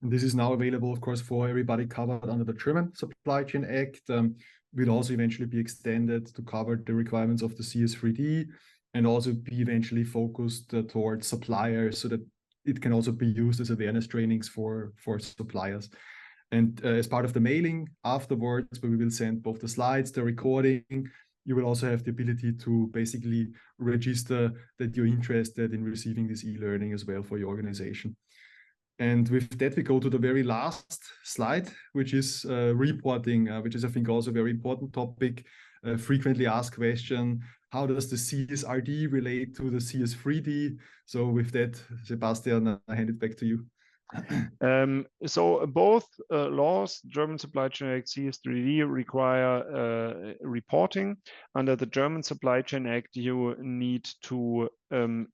And this is now available, of course, for everybody covered under the German Supply Chain Act. Will also eventually be extended to cover the requirements of the CSDDD, and also be eventually focused towards suppliers, so that it can also be used as awareness trainings for suppliers. And as part of the mailing afterwards, where we will send both the slides, the recording, you will also have the ability to basically register that you're interested in receiving this e-learning as well for your organization. And with that, we go to the very last slide, which is reporting, which is, I think, also a very important topic. Frequently asked question: how does the CSRD relate to the CSDDD? So with that, Sebastian, I hand it back to you. So both laws, German Supply Chain Act, CSDDD, require reporting. Under the German Supply Chain Act, you need to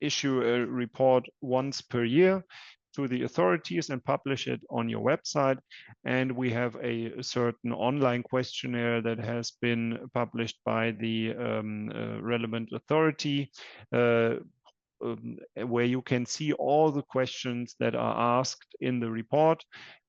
issue a report once per year to the authorities and publish it on your website. And we have a certain online questionnaire that has been published by the relevant authority, where you can see all the questions that are asked in the report.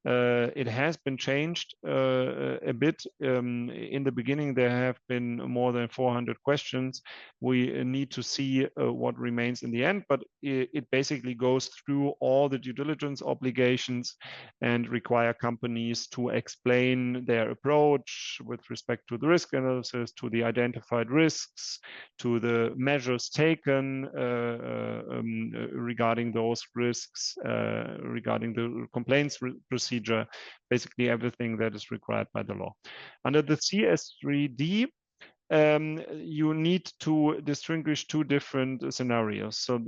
It has been changed a bit. In the beginning, there have been more than 400 questions. We need to see what remains in the end, but it basically goes through all the due diligence obligations and require companies to explain their approach with respect to the risk analysis, to the identified risks, to the measures taken regarding those risks, regarding the complaints procedure, basically everything that is required by the law. Under the CSDDD, you need to distinguish two different scenarios. So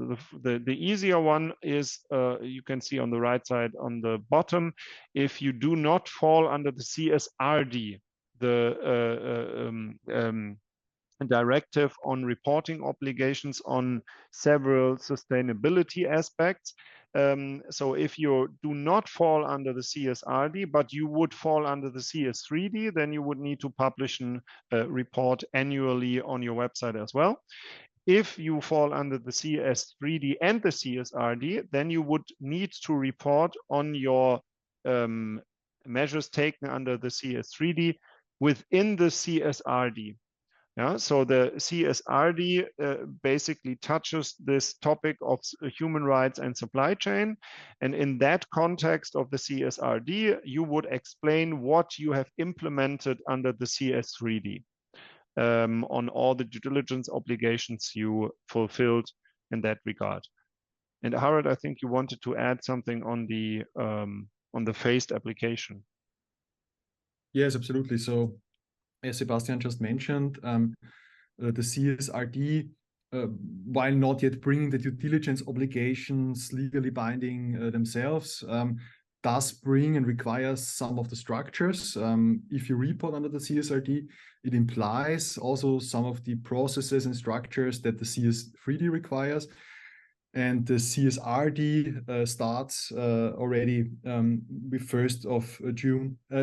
the easier one is, you can see on the right side on the bottom, if you do not fall under the CSRD, the directive on reporting obligations on several sustainability aspects. So if you do not fall under the CSRD, but you would fall under the CS3D, then you would need to publish a report annually on your website as well. If you fall under the CS3D and the CSRD, then you would need to report on your measures taken under the CS3D within the CSRD. Yeah, so the CSRD basically touches this topic of human rights and supply chain. And in that context of the CSRD, you would explain what you have implemented under the CS3D on all the due diligence obligations you fulfilled in that regard. And Harald, I think you wanted to add something on the phased application. Yes, absolutely. So as Sebastian just mentioned, the CSRD, while not yet bringing the due diligence obligations legally binding themselves, does bring and requires some of the structures. If you report under the CSRD, it implies also some of the processes and structures that the CS3D requires. And the CSRD starts already with 1st of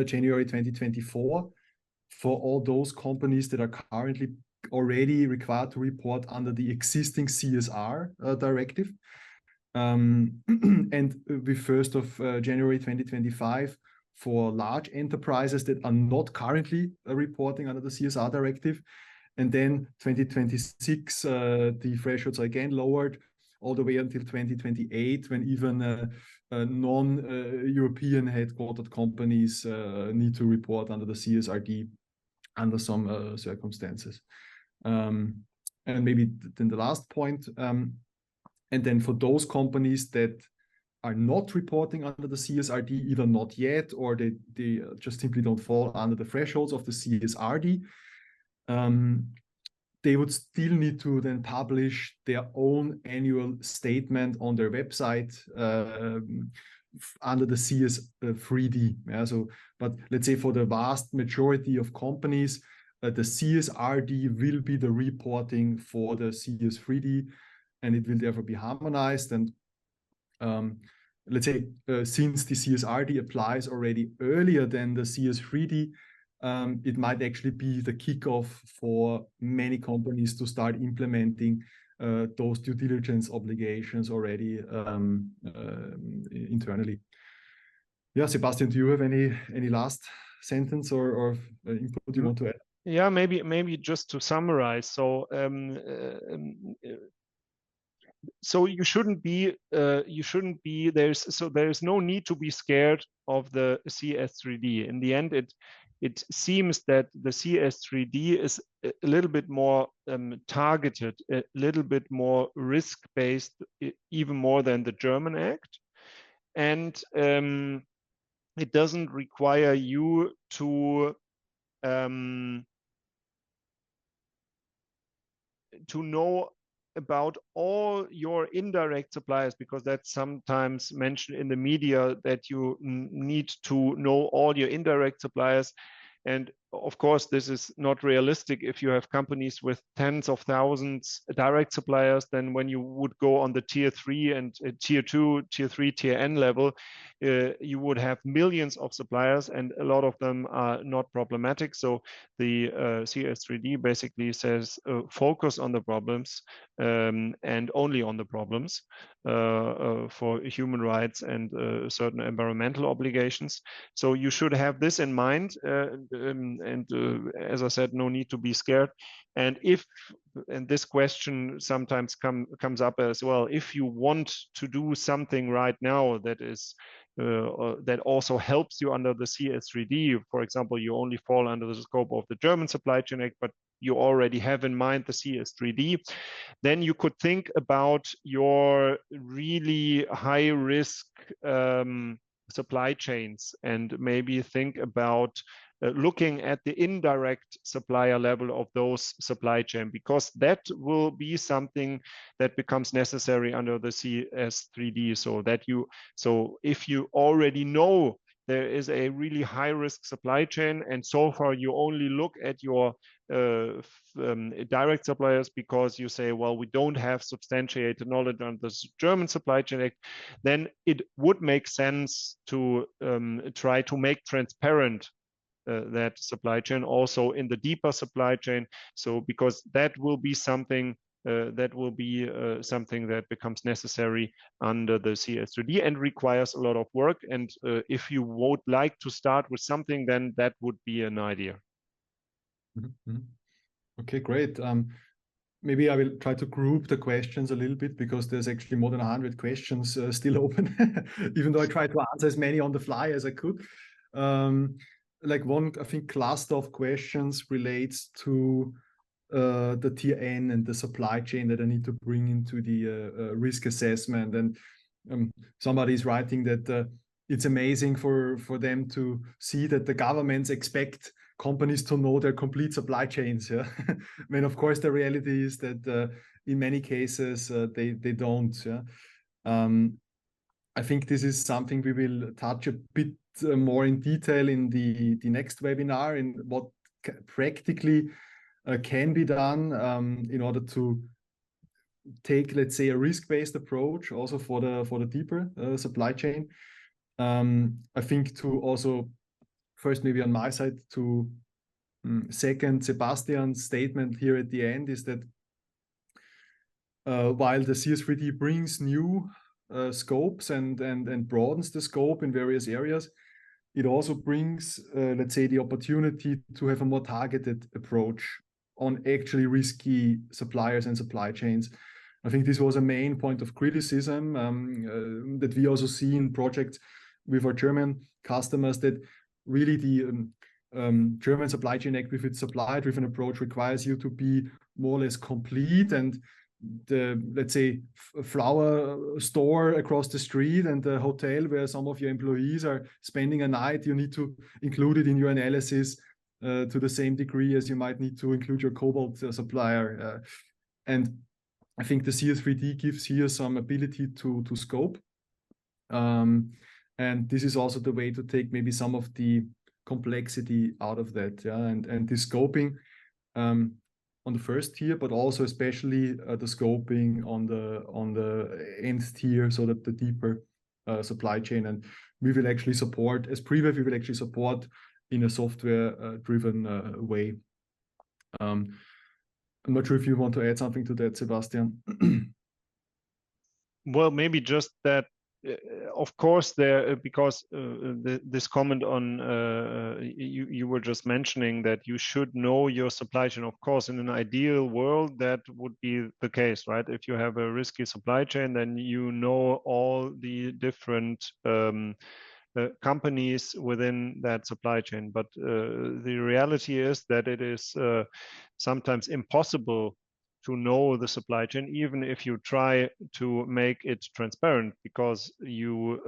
January 2024. For all those companies that are currently already required to report under the existing CSR directive. And with 1st of January 2025, for large enterprises that are not currently reporting under the CSR directive. And then 2026, the thresholds are again lowered all the way until 2028, when even non-European headquartered companies need to report under the CSRD under some circumstances. And maybe then the last point, and then for those companies that are not reporting under the CSRD, either not yet, or they just simply don't fall under the thresholds of the CSRD, they would still need to then publish their own annual statement on their website under the CS3D. Yeah, so, but let's say for the vast majority of companies, the CSRD will be the reporting for the CS3D, and it will therefore be harmonized. And let's say since the CSRD applies already earlier than the CS3D, it might actually be the kickoff for many companies to start implementing those due diligence obligations already internally. Yeah, Sebastian, do you have any last sentence or input you want to add? Yeah, maybe just to summarize. So so you shouldn't be there's no need to be scared of the CS3D. In the end, it seems that the CS3D is a little bit more targeted, a little bit more risk-based, even more than the German Act. And it doesn't require you to know about all your indirect suppliers, because that's sometimes mentioned in the media that you need to know all your indirect suppliers. And of course, this is not realistic. If you have companies with tens of thousands direct suppliers, then when you would go on the tier 3 and tier 2, tier 3, tier N level, you would have millions of suppliers, and a lot of them are not problematic. So the CS3D basically says focus on the problems and only on the problems for human rights and certain environmental obligations. So you should have this in mind. As I said, no need to be scared. And this question sometimes comes up as well, if you want to do something right now that is that also helps you under the CS3D, for example, you only fall under the scope of the German Supply Chain Act, but you already have in mind the CS3D, then you could think about your really high risk supply chains and maybe think about looking at the indirect supplier level of those supply chain, because that will be something that becomes necessary under the CS3D. So if you already know there is a really high risk supply chain, and so far you only look at your direct suppliers because you say, well, we don't have substantiated knowledge on the German Supply Chain Act, then it would make sense to try to make transparent that supply chain also in the deeper supply chain. So because that will be something something that becomes necessary under the CSDD and requires a lot of work. And if you would like to start with something, then that would be an idea. Mm-hmm. Okay, great. Maybe I will try to group the questions a little bit because there's actually more than 100 questions still open, even though I tried to answer as many on the fly as I could. Like one, I think, cluster of questions relates to the tier N and the supply chain that I need to bring into the risk assessment. And somebody is writing that it's amazing for them to see that the governments expect companies to know their complete supply chains. Yeah, when of course the reality is that in many cases they don't. Yeah, I think this is something we will touch a bit more in detail in the next webinar, in what practically can be done in order to take, let's say, a risk-based approach also for the deeper supply chain. I think to also first, maybe on my side, to second Sebastian's statement here at the end, is that while the CS3D brings new scopes and broadens the scope in various areas, it also brings, let's say, the opportunity to have a more targeted approach on actually risky suppliers and supply chains. I think this was a main point of criticism that we also see in projects with our German customers, that really the German Supply Chain Act with its supply-driven approach requires you to be more or less complete, and the, let's say, flower store across the street and the hotel where some of your employees are spending a night, you need to include it in your analysis to the same degree as you might need to include your cobalt supplier. And I think the CS3D gives here some ability to scope. And this is also the way to take maybe some of the complexity out of that. Yeah? And the scoping on the first tier, but also especially the scoping on the nth tier, so that the deeper supply chain. And we will actually support, as Prewave, we will actually support in a software-driven way. I'm not sure if you want to add something to that, Sebastian. Well, maybe just that, of course, there, because this comment on you were just mentioning that you should know your supply chain. Of course, in an ideal world, that would be the case, right? If you have a risky supply chain, then you know all the different companies within that supply chain. But the reality is that it is sometimes impossible to know the supply chain, even if you try to make it transparent, because you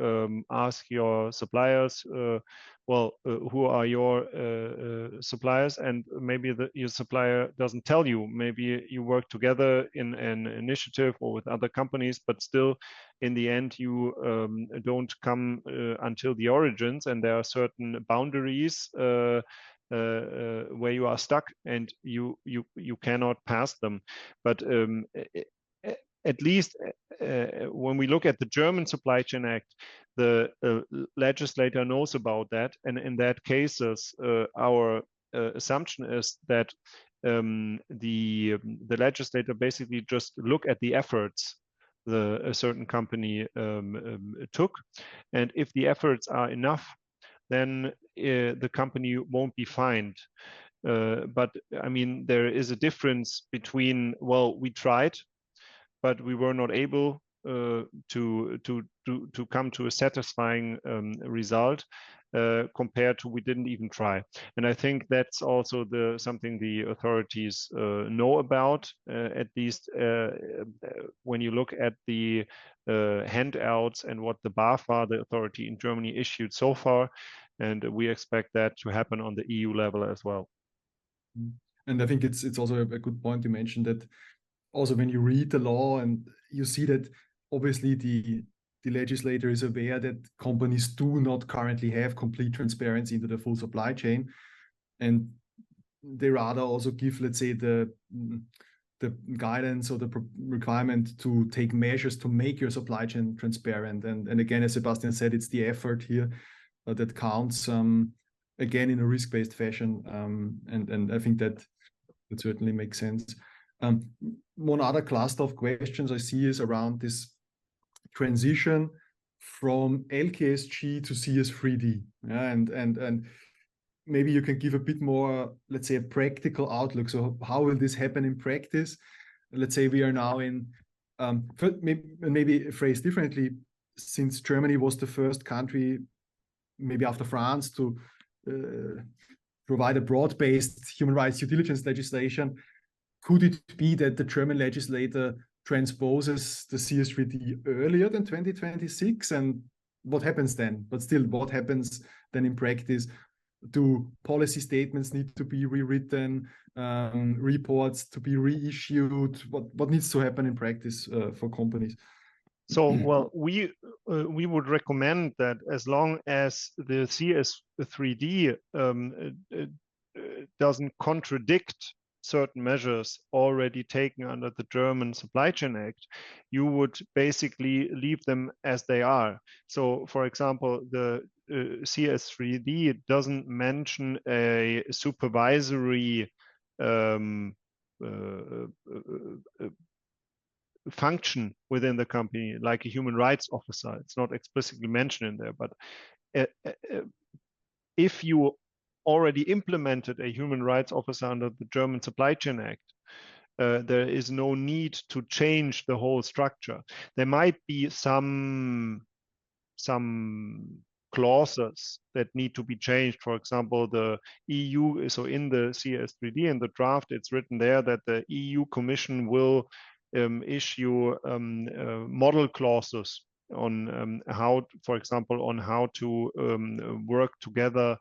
ask your suppliers, who are your suppliers, and maybe your supplier doesn't tell you. Maybe you work together in an initiative or with other companies, but still in the end you don't come until the origins, and there are certain boundaries where you are stuck and you cannot pass them. But at least when we look at the German Supply Chain Act, the legislator knows about that, and in that cases, our assumption is that the legislator basically just look at the efforts a certain company took, and if the efforts are enough, then the company won't be fined. But I mean, there is a difference between, well, we tried, but we were not able to come to a satisfying result, compared to we didn't even try. And I think that's also something the authorities know about, at least when you look at the handouts and what the BAFA, the authority in Germany, issued so far. And we expect that to happen on the EU level as well. And I think it's also a good point you mentioned, that also when you read the law and you see that obviously the the legislator is aware that companies do not currently have complete transparency into the full supply chain, and they rather also give, let's say, the guidance or the requirement to take measures to make your supply chain transparent. And again, as Sebastian said, it's the effort here that counts, again, in a risk-based fashion. And I think that certainly makes sense. One other cluster of questions I see is around this transition from LkSG to CS3D. Yeah, and maybe you can give a bit more, let's say, a practical outlook. So how will this happen in practice? Let's say we are now in, maybe phrased differently, since Germany was the first country, maybe after France, to provide a broad-based human rights due diligence legislation. Could it be that the German legislator transposes the CS3D earlier than 2026? And what happens then? But still, what happens then in practice? Do policy statements need to be rewritten, reports to be reissued? What needs to happen in practice for companies? So, well, we would recommend that as long as the CS3D doesn't contradict certain measures already taken under the German Supply Chain Act, you would basically leave them as they are. So, for example, the CS3D doesn't mention a supervisory function within the company, like a human rights officer. It's not explicitly mentioned in there, but if you already implemented a human rights officer under the German Supply Chain Act, there is no need to change the whole structure. There might be some clauses that need to be changed. For example, the EU, so in the CS3D, in the draft, it's written there that the EU Commission will issue model clauses on how, for example, on how to work together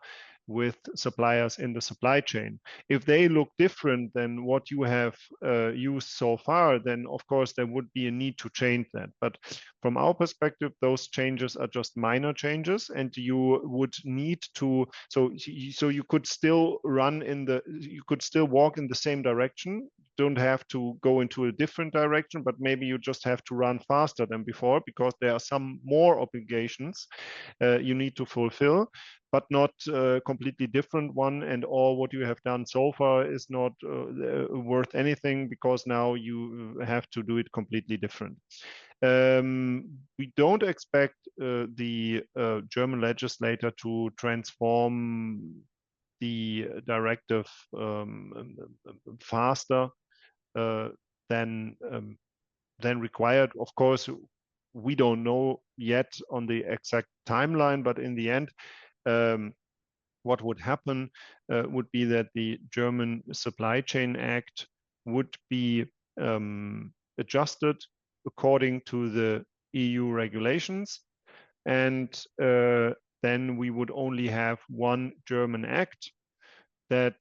with suppliers in the supply chain. If they look different than what you have used so far, then of course there would be a need to change that. But from our perspective, those changes are just minor changes, and you would need to, so you could still you could still walk in the same direction. Don't have to go into a different direction, but maybe you just have to run faster than before, because there are some more obligations you need to fulfill, but not a completely different one. And all what you have done so far is not worth anything, because now you have to do it completely different. We don't expect the German legislator to transform the directive faster than required. Of course, we don't know yet on the exact timeline, but in the end, what would happen would be that the German Supply Chain Act would be adjusted according to the EU regulations, and then we would only have one German act that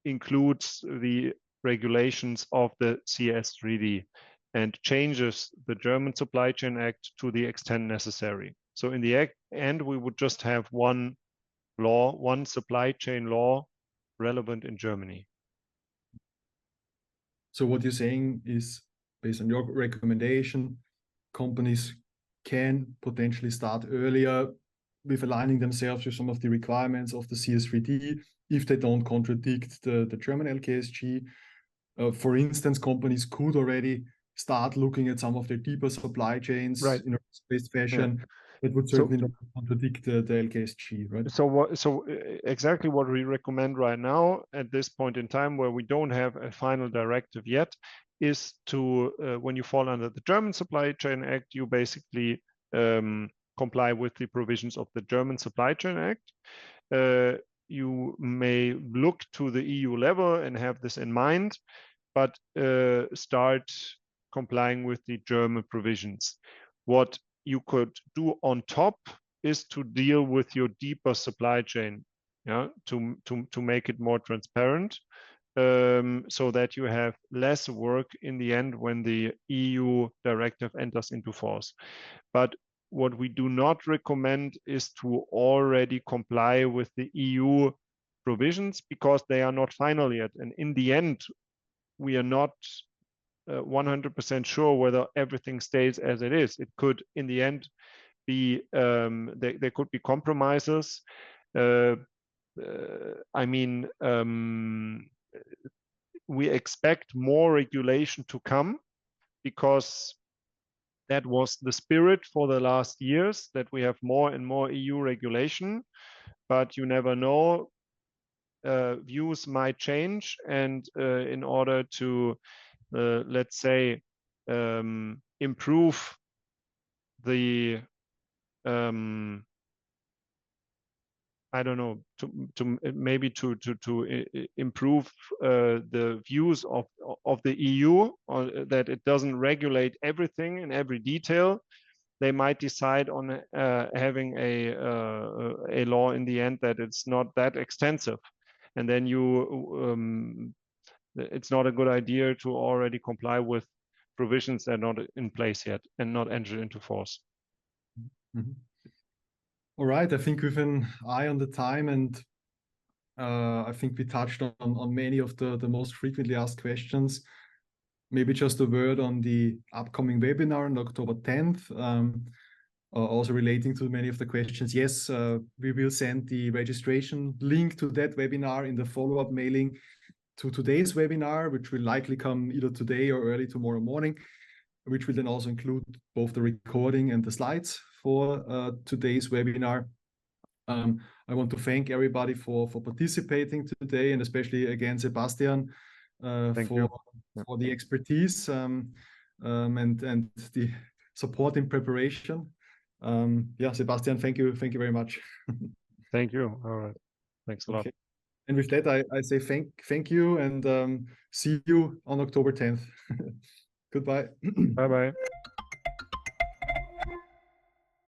includes the regulations of the CS3D and changes the German Supply Chain Act to the extent necessary. So in the end, we would just have one law, one supply chain law relevant in Germany. So what you're saying is, based on your recommendation, companies can potentially start earlier with aligning themselves with some of the requirements of the CS3D if they don't contradict the German LkSG. For instance, companies could already start looking at some of their deeper supply chains in a risk-based fashion. Yeah. That would certainly not contradict the LkSG, right? So exactly what we recommend right now at this point in time, where we don't have a final directive yet, is to, when you fall under the German Supply Chain Act, you basically comply with the provisions of the German Supply Chain Act. You may look to the EU level and have this in mind, but start complying with the German provisions. What you could do on top is to deal with your deeper supply chain, yeah, to make it more transparent, so that you have less work in the end when the EU directive enters into force. But what we do not recommend is to already comply with the EU provisions, because they are not final yet. And in the end, we are not 100% sure whether everything stays as it is. It could, in the end, be there could be compromises. I mean, we expect more regulation to come, because that was the spirit for the last years, that we have more and more EU regulation, but you never know. Views might change, and in order to, let's say, improve the I don't know, to improve the views of the EU, or that it doesn't regulate everything in every detail. They might decide on having a law in the end that it's not that extensive, and then it's not a good idea to already comply with provisions that are not in place yet and not entered into force. Mm-hmm. All right, I think with an eye on the time, and I think we touched on many of the most frequently asked questions. Maybe just a word on the upcoming webinar on October 10th, also relating to many of the questions. Yes, we will send the registration link to that webinar in the follow-up mailing to today's webinar, which will likely come either today or early tomorrow morning, which will then also include both the recording and the slides for today's webinar. I want to thank everybody for participating today, and especially again Sebastian for the expertise and the support in preparation. Yeah, Sebastian, thank you very much. Thank you. All right, thanks a lot. Okay. And with that, I say thank you, and see you on October 10th. Goodbye. Bye bye.